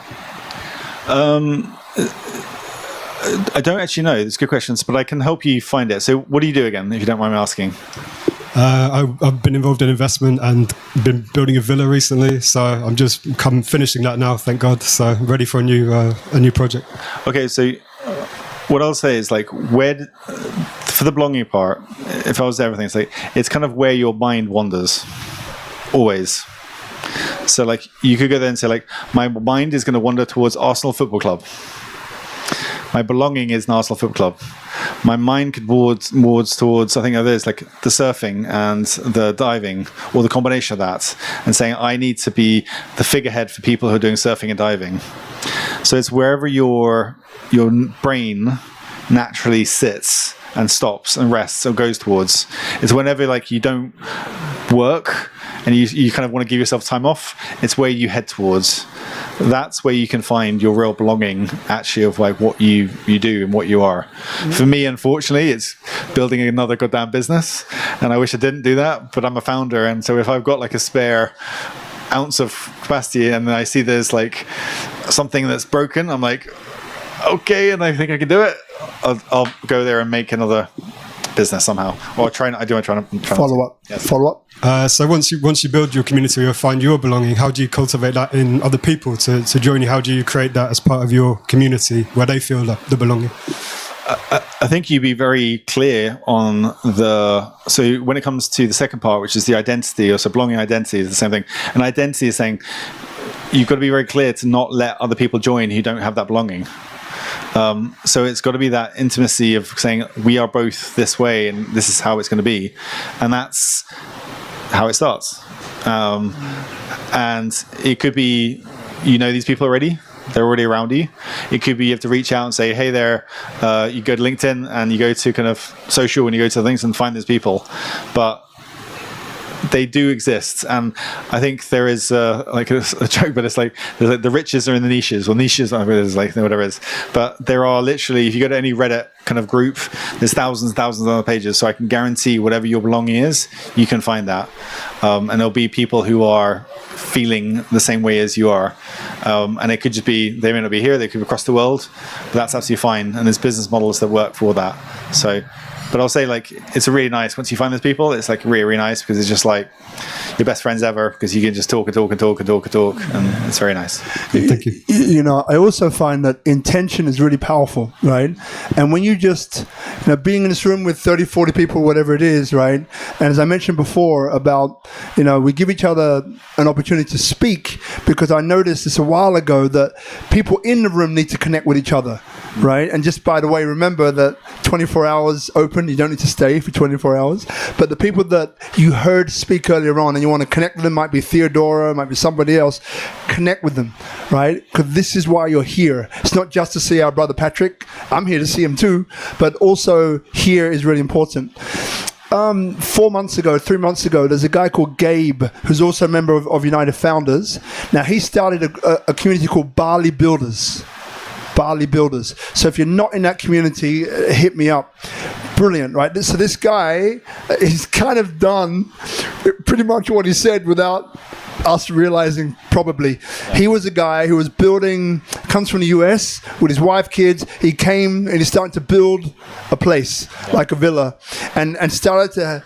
I don't actually know. It's good questions, but I can help you find it. So what do you do again, if you don't mind me asking? I've been involved in investment and been building a villa recently, so I'm just finishing that now, thank God. So I'm ready for a new project. Okay, so what I'll say is like for the belonging part, if I was everything, it's like it's kind of where your mind wanders, always. So like you could go there and say like my mind is going to wander towards Arsenal Football Club. My belonging is an Arsenal Football Club. My mind could wards towards, I think there's like the surfing and the diving, or the combination of that, and saying I need to be the figurehead for people who are doing surfing and diving. So it's wherever your brain naturally sits and stops and rests or goes towards. It's whenever like you don't work and you kind of want to give yourself time off, it's where you head towards. That's where you can find your real belonging, actually, of like what you do and what you are. Mm-hmm. For me, unfortunately, it's building another goddamn business, and I wish I didn't do that, but I'm a founder, and so if I've got like a spare ounce of capacity and I see there's like something that's broken, I'm like, okay, and I think I can do it, I'll go there and make another business somehow, or try to follow up. Yes. Follow up. So once you build your community or find your belonging, how do you cultivate that in other people to join you? How do you create that as part of your community where they feel the belonging? I think you be very clear on so when it comes to the second part, which is the identity, or so belonging identity is the same thing. And identity is saying you've got to be very clear to not let other people join who don't have that belonging. So it's got to be that intimacy of saying we are both this way and this is how it's going to be, and that's how it starts. And it could be these people already, they're already around you. It could be you have to reach out and say, hey there, you go to LinkedIn and you go to kind of social and you go to things and find those people, but they do exist. And I think there is like a joke, but it's like the riches are in the niches, or niches, like whatever it is. But there are literally, if you go to any Reddit kind of group, there's thousands of other pages. So I can guarantee whatever your belonging is, you can find that. And there'll be people who are feeling the same way as you are. And it could just be, they may not be here, they could be across the world, but that's absolutely fine. And there's business models that work for that. So, but I'll say like, it's a really nice, once you find those people, it's like really, really nice, because it's just like your best friends ever, because you can just talk, and it's very nice. Thank you. I also find that intention is really powerful, right? And when you just, being in this room with 30, 40 people, whatever it is, right? And as I mentioned before about, we give each other an opportunity to speak, because I noticed this a while ago that people in the room need to connect with each other, right? And just by the way, remember that 24 hours open, you don't need to stay for 24 hours. But the people that you heard speak earlier on and you want to connect with them, might be Theodora, might be somebody else, connect with them, right? Because this is why you're here. It's not just to see our brother Patrick. I'm here to see him too, but also here is really important. 3 months ago, there's a guy called Gabe, who's also a member of United Founders. Now, he started a community called Bali Builders. So if you're not in that community, hit me up. Brilliant, right? So this guy is kind of done pretty much what he said without us realizing probably. He was a guy who was comes from the US with his wife, kids. He came and he's starting to build a place, like a villa, and started to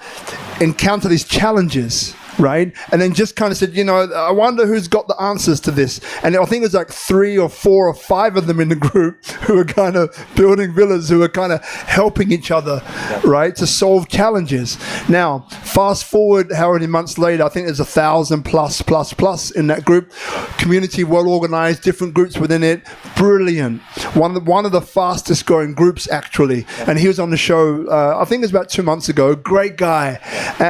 encounter these challenges. Right, and then just kind of said, I wonder who's got the answers to this. And I think it was like 3 or 4 or 5 of them in the group who were kind of building villas, who were kind of helping each other, right, to solve challenges. Now, fast forward how many months later, I think there's 1,000 plus in that group. Community, well organized, different groups within it. Brilliant. One of the fastest growing groups, actually. And he was on the show, I think it was about 2 months ago. Great guy.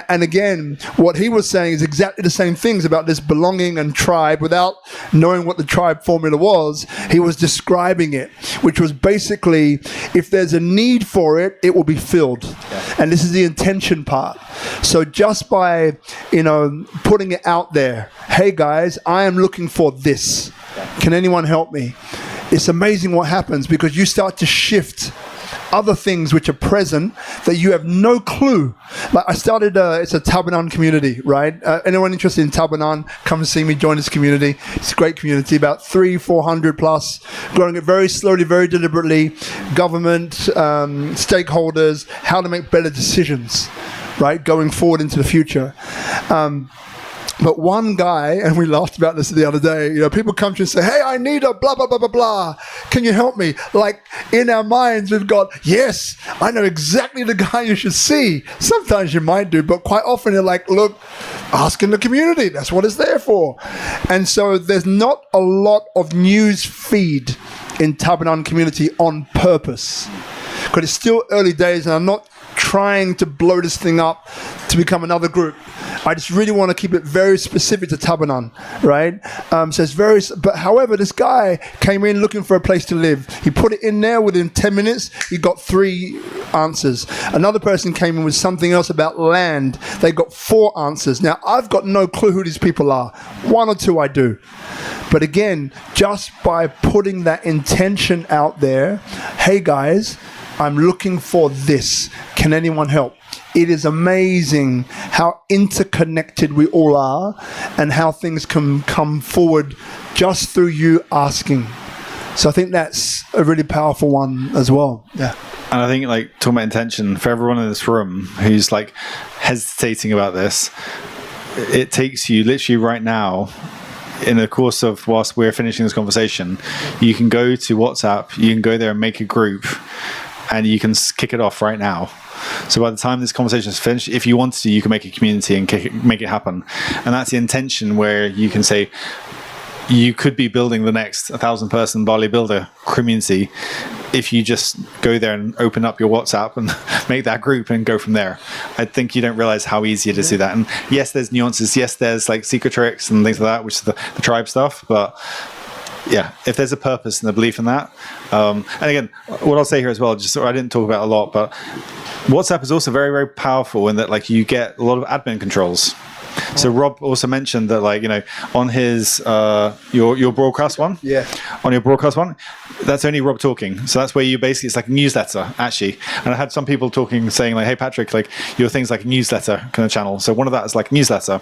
And again, what he was saying is exactly the same things about this belonging and tribe without knowing what the tribe formula was. He was describing it, which was basically, if there's a need for it, it will be filled. And this is the intention part. So just by, putting it out there, hey guys, I am looking for this. Can anyone help me? It's amazing what happens, because you start to shift other things which are present that you have no clue. Like I started, it's a Tabanan community, right? Anyone interested in Tabanan, come and see me, join this community. It's a great community, about 300-400 plus, growing it very slowly, very deliberately. Government, stakeholders, how to make better decisions, right? Going forward into the future. But one guy, and we laughed about this the other day, people come to you and say, hey, I need a blah, blah, blah, blah, blah. Can you help me? Like, in our minds, we've got, yes, I know exactly the guy you should see. Sometimes you might do, but quite often you're like, look, ask in the community. That's what it's there for. And so there's not a lot of news feed in Tabanan community on purpose. Because it's still early days, and I'm not trying to blow this thing up to become another group. I just really want to keep it very specific to Tabanan, right? So it's but however, this guy came in looking for a place to live. He put it in there within 10 minutes. He got 3 answers. Another person came in with something else about land. They got 4 answers. Now, I've got no clue who these people are. 1 or 2 I do. But again, just by putting that intention out there, hey guys, I'm looking for this. Can anyone help? It is amazing how interconnected we all are and how things can come forward just through you asking. So I think that's a really powerful one as well. Yeah. And I think, talking about intention, for everyone in this room who's hesitating about this, it takes you literally right now, in the course of whilst we're finishing this conversation, you can go to WhatsApp, you can go there and make a group, and you can kick it off right now. So by the time this conversation is finished, if you wanted to, you can make a community and make it happen. And that's the intention, where you can say, you could be building the next 1,000-person Bali Builder community if you just go there and open up your WhatsApp and make that group and go from there. I think you don't realize how easy it is to do that. And yes, there's nuances. Yes, there's secret tricks and things like that, which is the tribe stuff. But yeah, if there's a purpose and a belief in that. And again, what I'll say here as well, just I didn't talk about a lot, but WhatsApp is also very, very powerful in that you get a lot of admin controls. So Rob also mentioned that on his your broadcast one, on your broadcast one, that's only Rob talking. So that's where you basically, it's like a newsletter actually. And I had some people saying hey Patrick, your thing's like a newsletter kind of channel. So one of that is like newsletter.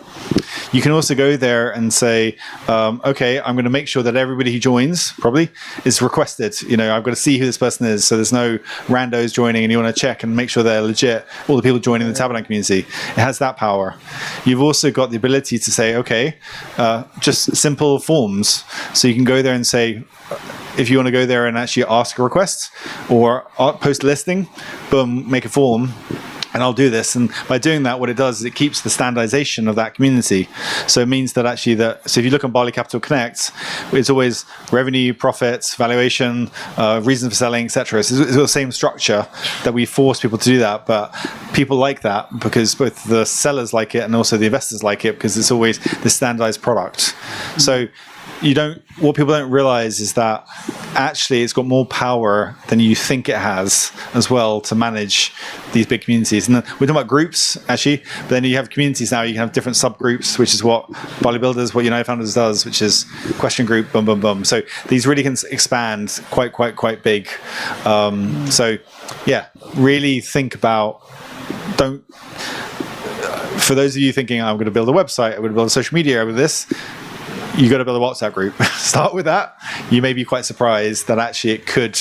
You can also go there and say, okay, I'm going to make sure that everybody who joins probably is requested. I've got to see who this person is. So there's no randos joining, and you want to check and make sure they're legit. All the people joining the Tabanan community, it has that power. You've also got the ability to say, okay, just simple forms. So you can go there and say, if you want to go there and actually ask a request or post a listing, boom, make a form, and I'll do this. And by doing that, what it does is it keeps the standardization of that community. So it means that actually so if you look on Bali Capital Connect, it's always revenue, profits, valuation, reasons for selling, etc. So it's the same structure that we force people to do that. But people like that because both the sellers like it and also the investors like it, because it's always the standardized product. So what people don't realize is that actually it's got more power than you think it has as well to manage these big communities. And then we're talking about groups actually, but then you have communities now, you can have different subgroups, which is what Bali Builders, what United Founders does, which is question group, boom, boom, boom. So these really can expand quite big. So yeah, really think about, for those of you thinking, I'm going to build a website, I'm going to build a social media with this, you got to build a WhatsApp group. Start with that. You may be quite surprised that actually it could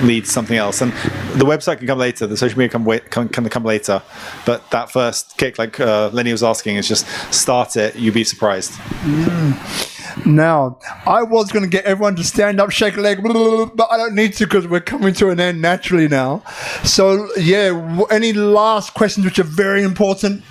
lead to something else. And the website can come later, the social media can come later. But that first kick, like Lenny was asking, is just start it. You'll be surprised. Now, I was going to get everyone to stand up, shake a leg, but I don't need to because we're coming to an end naturally now. So, yeah, any last questions which are very important?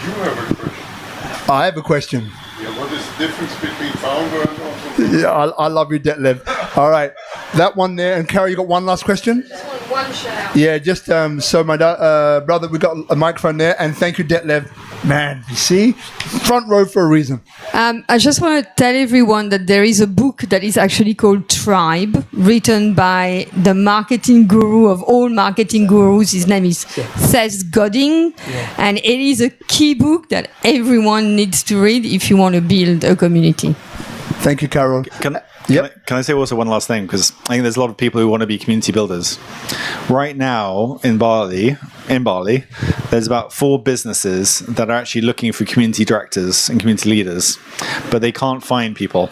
You have a question. I have a question. Yeah, what is the difference between founder and entrepreneur? Yeah, I love you, Detlef. All right, that one there. And Carol, you got one last question? One shout. Yeah, just so my brother, we got a microphone there, and thank you, Detlef. Man, you see, front row for a reason. I just want to tell everyone that there is a book that is actually called Tribe, written by the marketing guru of all marketing gurus. His name is Seth Godin, and it is a key book that everyone needs to read if you want to build a community. Thank you, Carol. Can I say also one last thing? Because I think there's a lot of people who want to be community builders. Right now in Bali, there's about 4 businesses that are actually looking for community directors and community leaders, but they can't find people.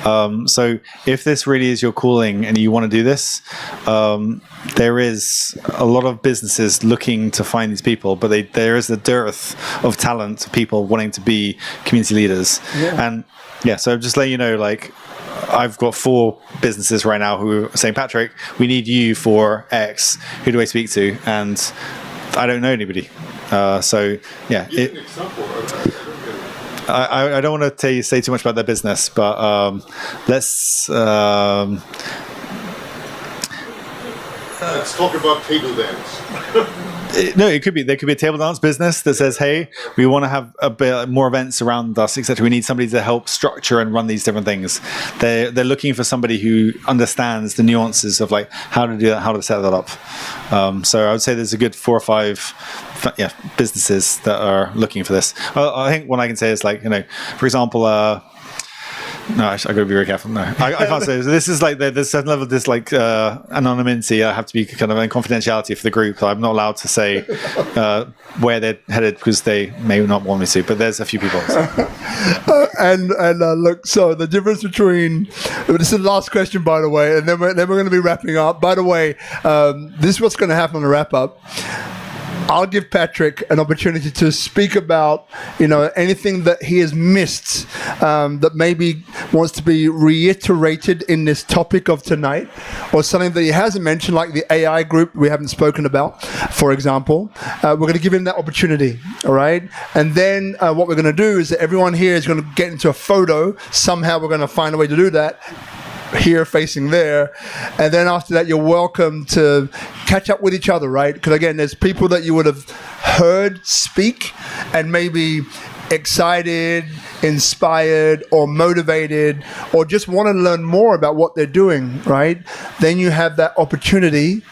So if this really is your calling and you want to do this, there is a lot of businesses looking to find these people, but there is a dearth of talent, people wanting to be community leaders. And so just let you know, like, I've got 4 businesses right now who are saying, Patrick, we need you for X. Who do I speak to? And I don't know anybody. So, yeah. Give an example. I don't want to say too much about their business, but let's... Let's talk about table dance. There could be a table dance business that says, hey, we want to have a bit more events around us, etc. We need somebody to help structure and run these different things. They're looking for somebody who understands the nuances of like how to do that, how to set that up. So I would say there's a good 4 or 5 businesses that are looking for this. I think what I can say is, like, for example, no, I got to be very careful. No, I can't say this. This is like there's a certain level of this, like, anonymity. I have to be kind of in confidentiality for the group. I'm not allowed to say where they're headed because they may not want me to. But there's a few people. So. And look, so the difference between this is the last question, by the way, and then we're going to be wrapping up. By the way, this is what's going to happen on the wrap up. I'll give Patrick an opportunity to speak about, anything that he has missed that maybe wants to be reiterated in this topic of tonight, or something that he hasn't mentioned, like the AI group we haven't spoken about, for example. We're going to give him that opportunity, all right? And then what we're going to do is that everyone here is going to get into a photo. Somehow we're going to find a way to do that. Here facing there, and then after that you're welcome to catch up with each other, right? Because again, there's people that you would have heard speak and maybe excited, inspired, or motivated, or just want to learn more about what they're doing, right? Then you have that opportunity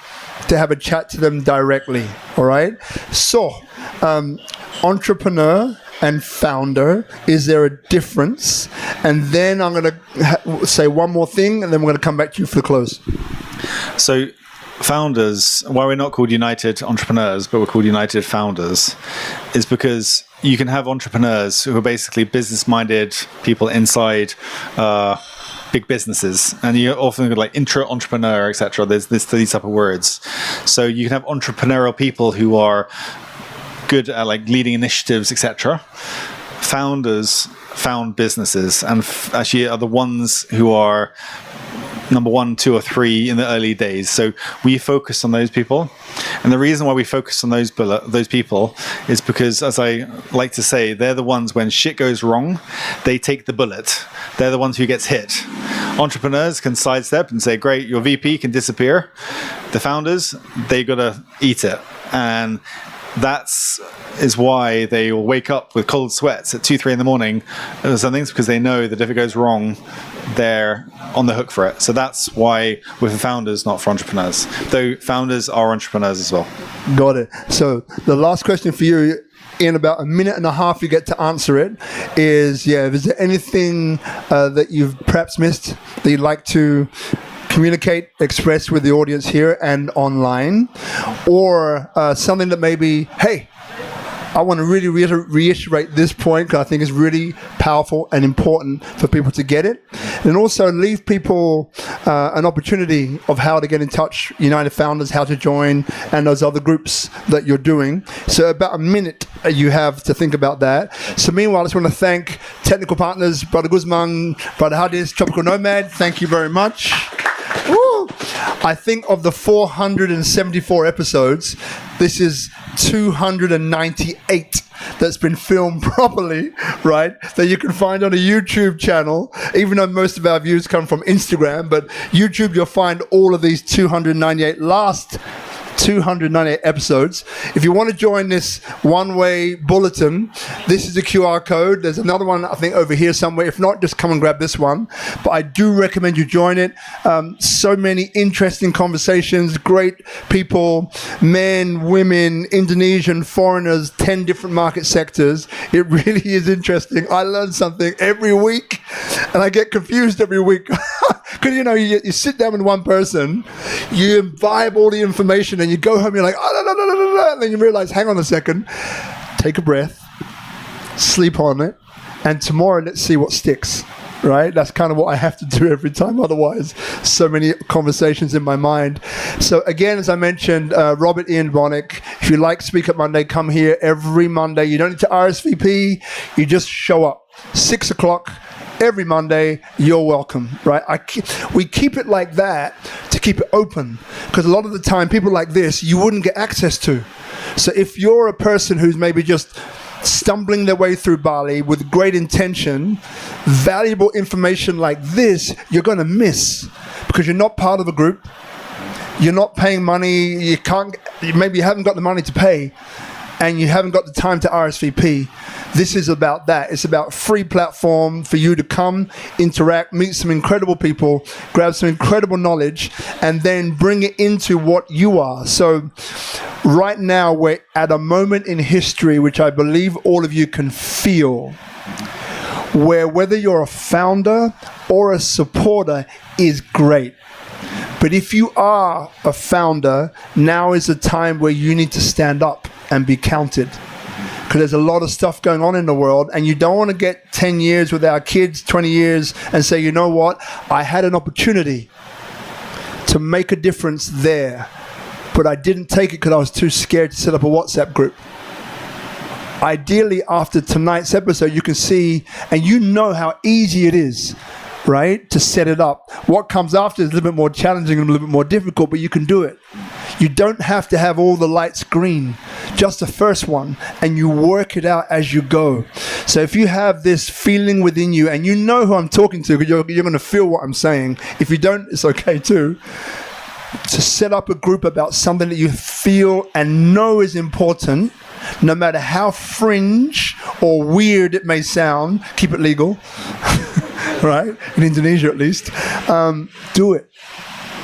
to have a chat to them directly, all right? So, entrepreneur and founder, is there a difference? And then I'm going to say one more thing, and then we're going to come back to you for the close. So founders, why we're not called United Entrepreneurs, but we're called United Founders, is because you can have entrepreneurs who are basically business-minded people inside big businesses, and you often get like intra-entrepreneur, etc. There's these type of words. So you can have entrepreneurial people who are good at like leading initiatives, etc. Founders found businesses and actually are the ones who are number 1, 2, or 3 in the early days. So we focus on those people, and the reason why we focus on those people is because, as I like to say, they're the ones when shit goes wrong, they take the bullet. They're the ones who gets hit. Entrepreneurs can sidestep and say, great, your VP can disappear. The founders, they gotta eat it. And is why they will wake up with cold sweats at 2-3 in the morning or something, because they know that if it goes wrong, they're on the hook for it. So that's why we're for founders, not for entrepreneurs. Though founders are entrepreneurs as well. Got it. So the last question for you, in about a minute and a half you get to answer it, is, is there anything that you've perhaps missed that you'd like to communicate, express with the audience here and online, or something that maybe, hey, I want to really reiterate this point because I think it's really powerful and important for people to get it. And also leave people an opportunity of how to get in touch, United Founders, how to join, and those other groups that you're doing. So about a minute you have to think about that. So meanwhile, I just want to thank technical partners, Brother Guzman, Brother Hadis, Tropical Nomad. Thank you very much. Woo. I think of the 474 episodes, this is 298 that's been filmed properly, right? That you can find on a YouTube channel, even though most of our views come from Instagram, but YouTube, you'll find all of these 298 episodes. If you want to join this one-way bulletin, this is a QR code. There's another one, I think, over here somewhere. If not, just come and grab this one. But I do recommend you join it. So many interesting conversations, great people, men, women, Indonesian, foreigners, 10 different market sectors. It really is interesting. I learn something every week, and I get confused every week. Because, you sit down with one person, you imbibe all the information, and you go home, you're like, and then you realize, hang on a second, take a breath, sleep on it, and tomorrow let's see what sticks, right? That's kind of what I have to do every time. Otherwise, so many conversations in my mind. So again, as I mentioned, Robert Ian Bonnick, if you like SpeakuP Monday, come here every Monday. You don't need to RSVP, you just show up. 6 o'clock. Every Monday, you're welcome, right? We keep it like that to keep it open, because a lot of the time, people like this, you wouldn't get access to. So if you're a person who's maybe just stumbling their way through Bali with great intention, valuable information like this, you're going to miss, because you're not part of a group, you're not paying money, maybe you haven't got the money to pay, and you haven't got the time to RSVP. This is about that. It's about free platform for you to come, interact, meet some incredible people, grab some incredible knowledge, and then bring it into what you are. So right now, we're at a moment in history which I believe all of you can feel, where whether you're a founder or a supporter is great. But if you are a founder, now is the time where you need to stand up and be counted. Because there's a lot of stuff going on in the world, and you don't want to get 10 years with our kids, 20 years, and say, you know what, I had an opportunity to make a difference there, but I didn't take it because I was too scared to set up a WhatsApp group. Ideally, after tonight's episode, you can see, and you know how easy it is, right, to set it up. What comes after is a little bit more challenging and a little bit more difficult, but you can do it. You don't have to have all the lights green, just the first one, and you work it out as you go. So if you have this feeling within you, and you know who I'm talking to, you're going to feel what I'm saying. If you don't, it's okay too. To set up a group about something that you feel and know is important, no matter how fringe or weird it may sound, keep it legal, right? In Indonesia at least. Do it.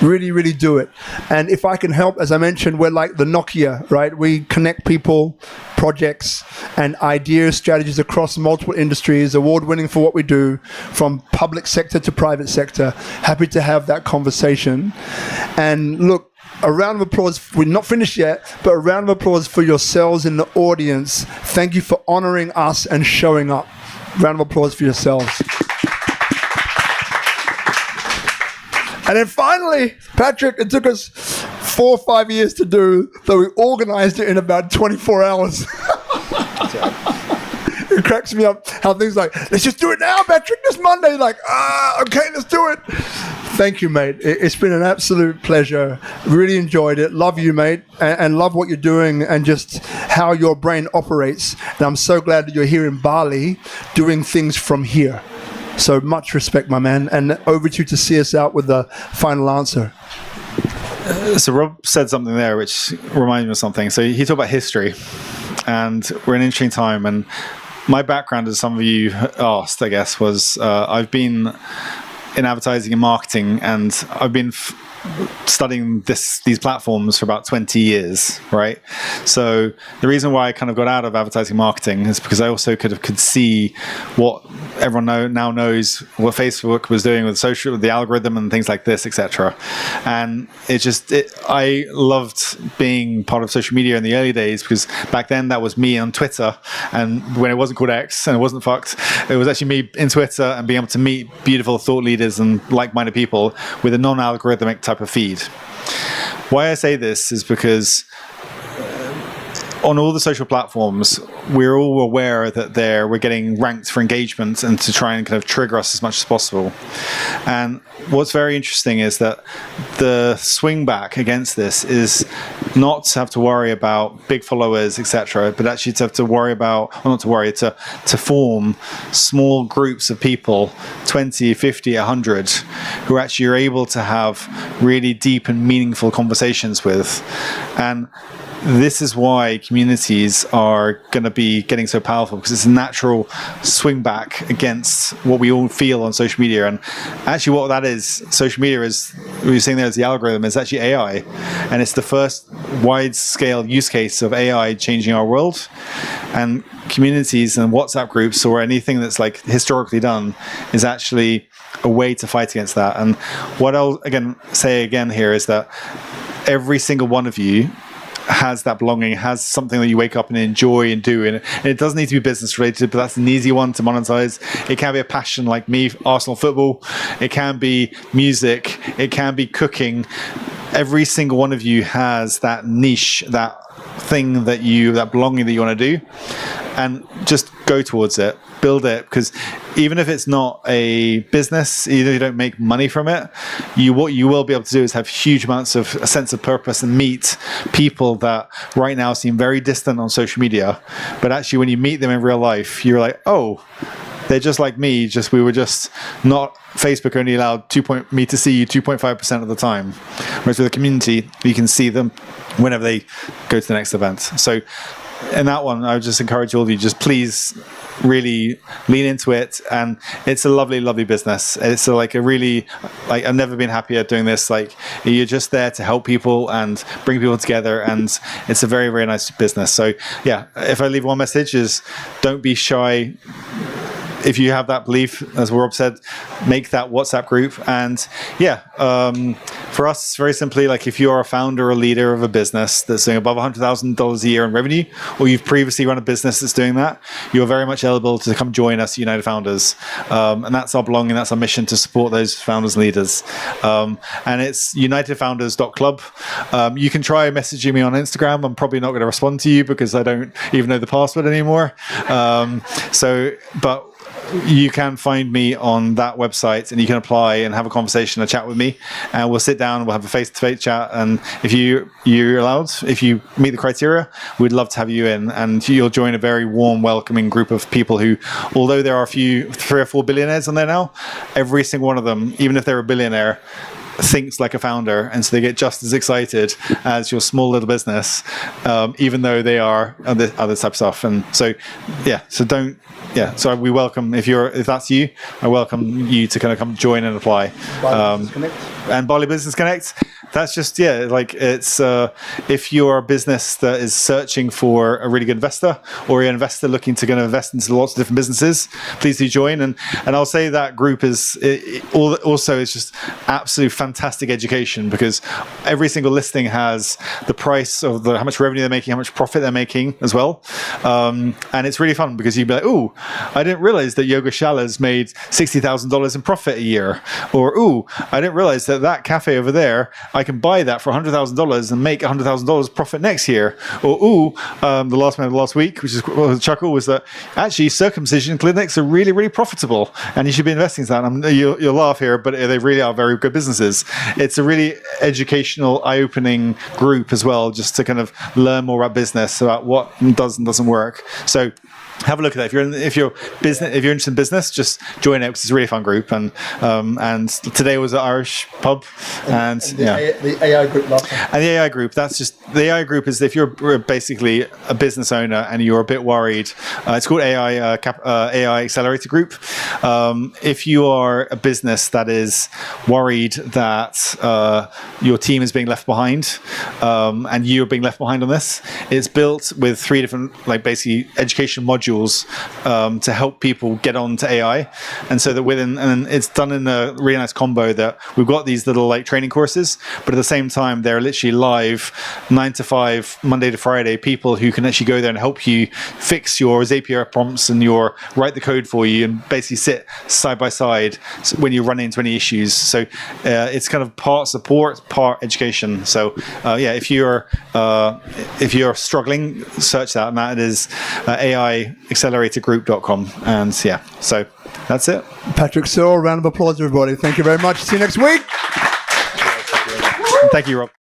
Really, really do it. And if I can help, as I mentioned, we're like the Nokia, right? We connect people, projects, and ideas, strategies across multiple industries, award-winning for what we do, from public sector to private sector. Happy to have that conversation. And look, a round of applause. We're not finished yet, but a round of applause for yourselves in the audience. Thank you for honoring us and showing up. Round of applause for yourselves. And then finally, Patrick, it took us 4 or 5 years to do, though we organized it in about 24 hours. It cracks me up how things like, let's just do it now, Patrick, this Monday. Like, okay, let's do it. Thank you, mate. It's been an absolute pleasure. Really enjoyed it. Love you, mate, and love what you're doing and just how your brain operates. And I'm so glad that you're here in Bali doing things from here. So much respect, my man. And over to you to see us out with the final answer. So Rob said something there which reminded me of something. So he talked about history, and we're in an interesting time. And my background, as some of you asked, I guess, was I've been in advertising and marketing, and I've been studying these platforms for about 20 years, right? So the reason why I kind of got out of advertising marketing is because I also could see what everyone now knows, what Facebook was doing with social, with the algorithm and things like this, etc. And I loved being part of social media in the early days, because back then that was me on Twitter, and when it wasn't called X and it wasn't fucked, it was actually me in Twitter and being able to meet beautiful thought leaders and like-minded people with a non-algorithmic type of feed. Why I say this is because on all the social platforms, we're all aware that we're getting ranked for engagement and to try and kind of trigger us as much as possible. And what's very interesting is that the swing back against this is not to have to worry about big followers, etc., but actually to have to worry about, or not to worry, to form small groups of people, 20, 50, 100, who actually are able to have really deep and meaningful conversations with. And this is why communities are going to be getting so powerful, because it's a natural swing back against what we all feel on social media. And actually what that is, social media is, what you're saying there is the algorithm, is actually AI. And it's the first wide-scale use case of AI changing our world. And communities and WhatsApp groups or anything that's like historically done is actually a way to fight against that. And what I'll say again here is that every single one of you has that belonging, has something that you wake up and enjoy and do, and it doesn't need to be business related, but that's an easy one to monetize. It can be a passion like me, Arsenal football. It can be music. It can be cooking. Every single one of you has that niche, that thing that belonging that you want to do, and just go towards it, build it, because even if it's not a business, even if you don't make money from it, what you will be able to do is have huge amounts of a sense of purpose and meet people that right now seem very distant on social media, but actually when you meet them in real life, you're like, oh, they're just like me, we were just not, Facebook only allowed me to see you 2.5% of the time. Whereas with a community, you can see them whenever they go to the next event. So in that one, I would just encourage all of you, just please really lean into it. And it's a lovely, lovely business. It's I've never been happier doing this. Like, you're just there to help people and bring people together. And it's a very, very nice business. So yeah, if I leave one message is, don't be shy. If you have that belief, as Rob said, make that WhatsApp group. And yeah, for us, very simply, like if you're a founder or leader of a business that's doing above $100,000 a year in revenue, or you've previously run a business that's doing that, you're very much eligible to come join us, United Founders. And that's our belonging, that's our mission, to support those founders and leaders. And it's unitedfounders.club. You can try messaging me on Instagram. I'm probably not going to respond to you because I don't even know the password anymore. But you can find me on that website and you can apply and have a conversation, a chat with me, and we'll sit down, we'll have a face-to-face chat. And if you're allowed, if you meet the criteria, we'd love to have you in, and you'll join a very warm, welcoming group of people who, although there are 3 or 4 billionaires on there now, every single one of them, even if they're a billionaire, thinks like a founder, and so they get just as excited as your small little business, even though they are other type of stuff. And so so we welcome, if that's you, I welcome you to kind of come join and apply. And Bali Business Connect, that's just it's if you're a business that is searching for a really good investor, or you're an investor looking to invest into lots of different businesses, please do join. And I'll say that group is just absolute fantastic education, because every single listing has the price of how much revenue they're making, how much profit they're making as well. And it's really fun because you'd be like, oh, I didn't realize that Yoga Shala's made $60,000 in profit a year. Or, oh, I didn't realize that cafe over there, I can buy that for $100,000 and make $100,000 profit next year. Or, the last week, which is a chuckle, was that actually circumcision clinics are really, really profitable, and you should be investing in that. And you'll laugh here, but they really are very good businesses. It's a really educational, eye-opening group as well, just to kind of learn more about business, about what does and doesn't work. So have a look at that. If you're interested in business, just join it because it's a really fun group. And today was an Irish pub, and the AI group last time. and the AI group. That's just the AI group is if you're basically a business owner and you're a bit worried. It's called AI Accelerator Group. If you are a business that is worried that your team is being left behind, and you're being left behind on this, it's built with 3 different basically education modules to help people get on to AI, and so that and it's done in a really nice combo that we've got these little training courses, but at the same time they're literally live 9 to 5 Monday to Friday people who can actually go there and help you fix your Zapier prompts and write the code for you and basically sit side by side when you run into any issues. So it's kind of part support, part education. So if you're struggling, search that, and that is AIacceleratorgroup.com. And so that's it. Patrick Searle, round of applause, everybody. Thank you very much. See you next week. Thank you, Rob.